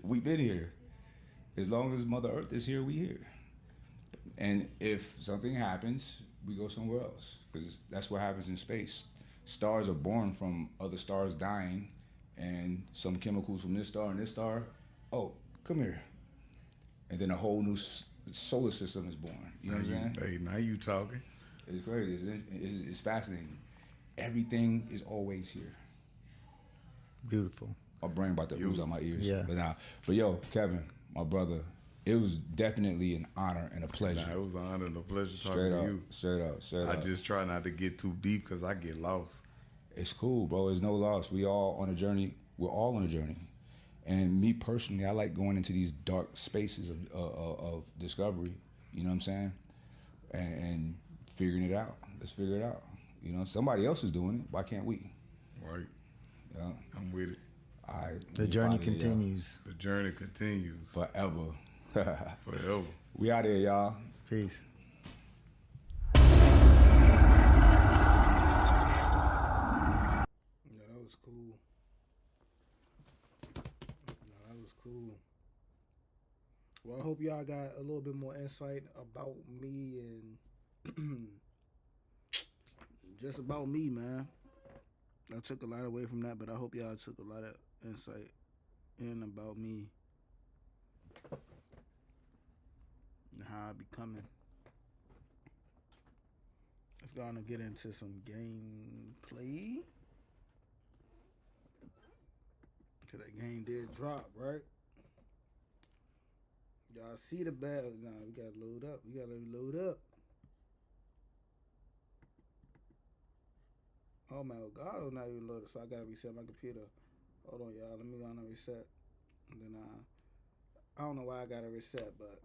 We've been here. As long as Mother Earth is here, we here. And if something happens, we go somewhere else. Because that's what happens in space. Stars are born from other stars dying and some chemicals from this star and this star. Oh, come here. And then a whole new solar system is born. You know what I'm saying? Hey, now you talking. It's crazy. It's fascinating. Everything is always here. Beautiful. My brain about to ooze out my ears. Yeah. But yo, Kevin, my brother, it was definitely an honor and a pleasure. Nah, it was an honor and a pleasure talking to you. Straight up. I just try not to get too deep because I get lost. It's cool, bro. There's no loss. We all on a journey. We're all on a journey. And me personally, I like going into these dark spaces of discovery. You know what I'm saying? And figuring it out. Let's figure it out. You know, somebody else is doing it. Why can't we? Right. Yeah. I'm with it. All right. The journey continues. The journey continues. Forever. Forever. We out here, y'all. Peace. Yeah, that was cool. That was cool. Well, I hope y'all got a little bit more insight about me and just about me, man. I took a lot away from that, but I hope y'all took a lot of insight in about me and how I be coming. Let's go on and get into some gameplay. Cause that game did drop, right? Y'all see the battle? Nah, we gotta load up. We gotta load up. Oh my God, it's not even loaded, so I gotta reset my computer. Hold on, y'all. Let me go on and reset. And then I don't know why I gotta reset, but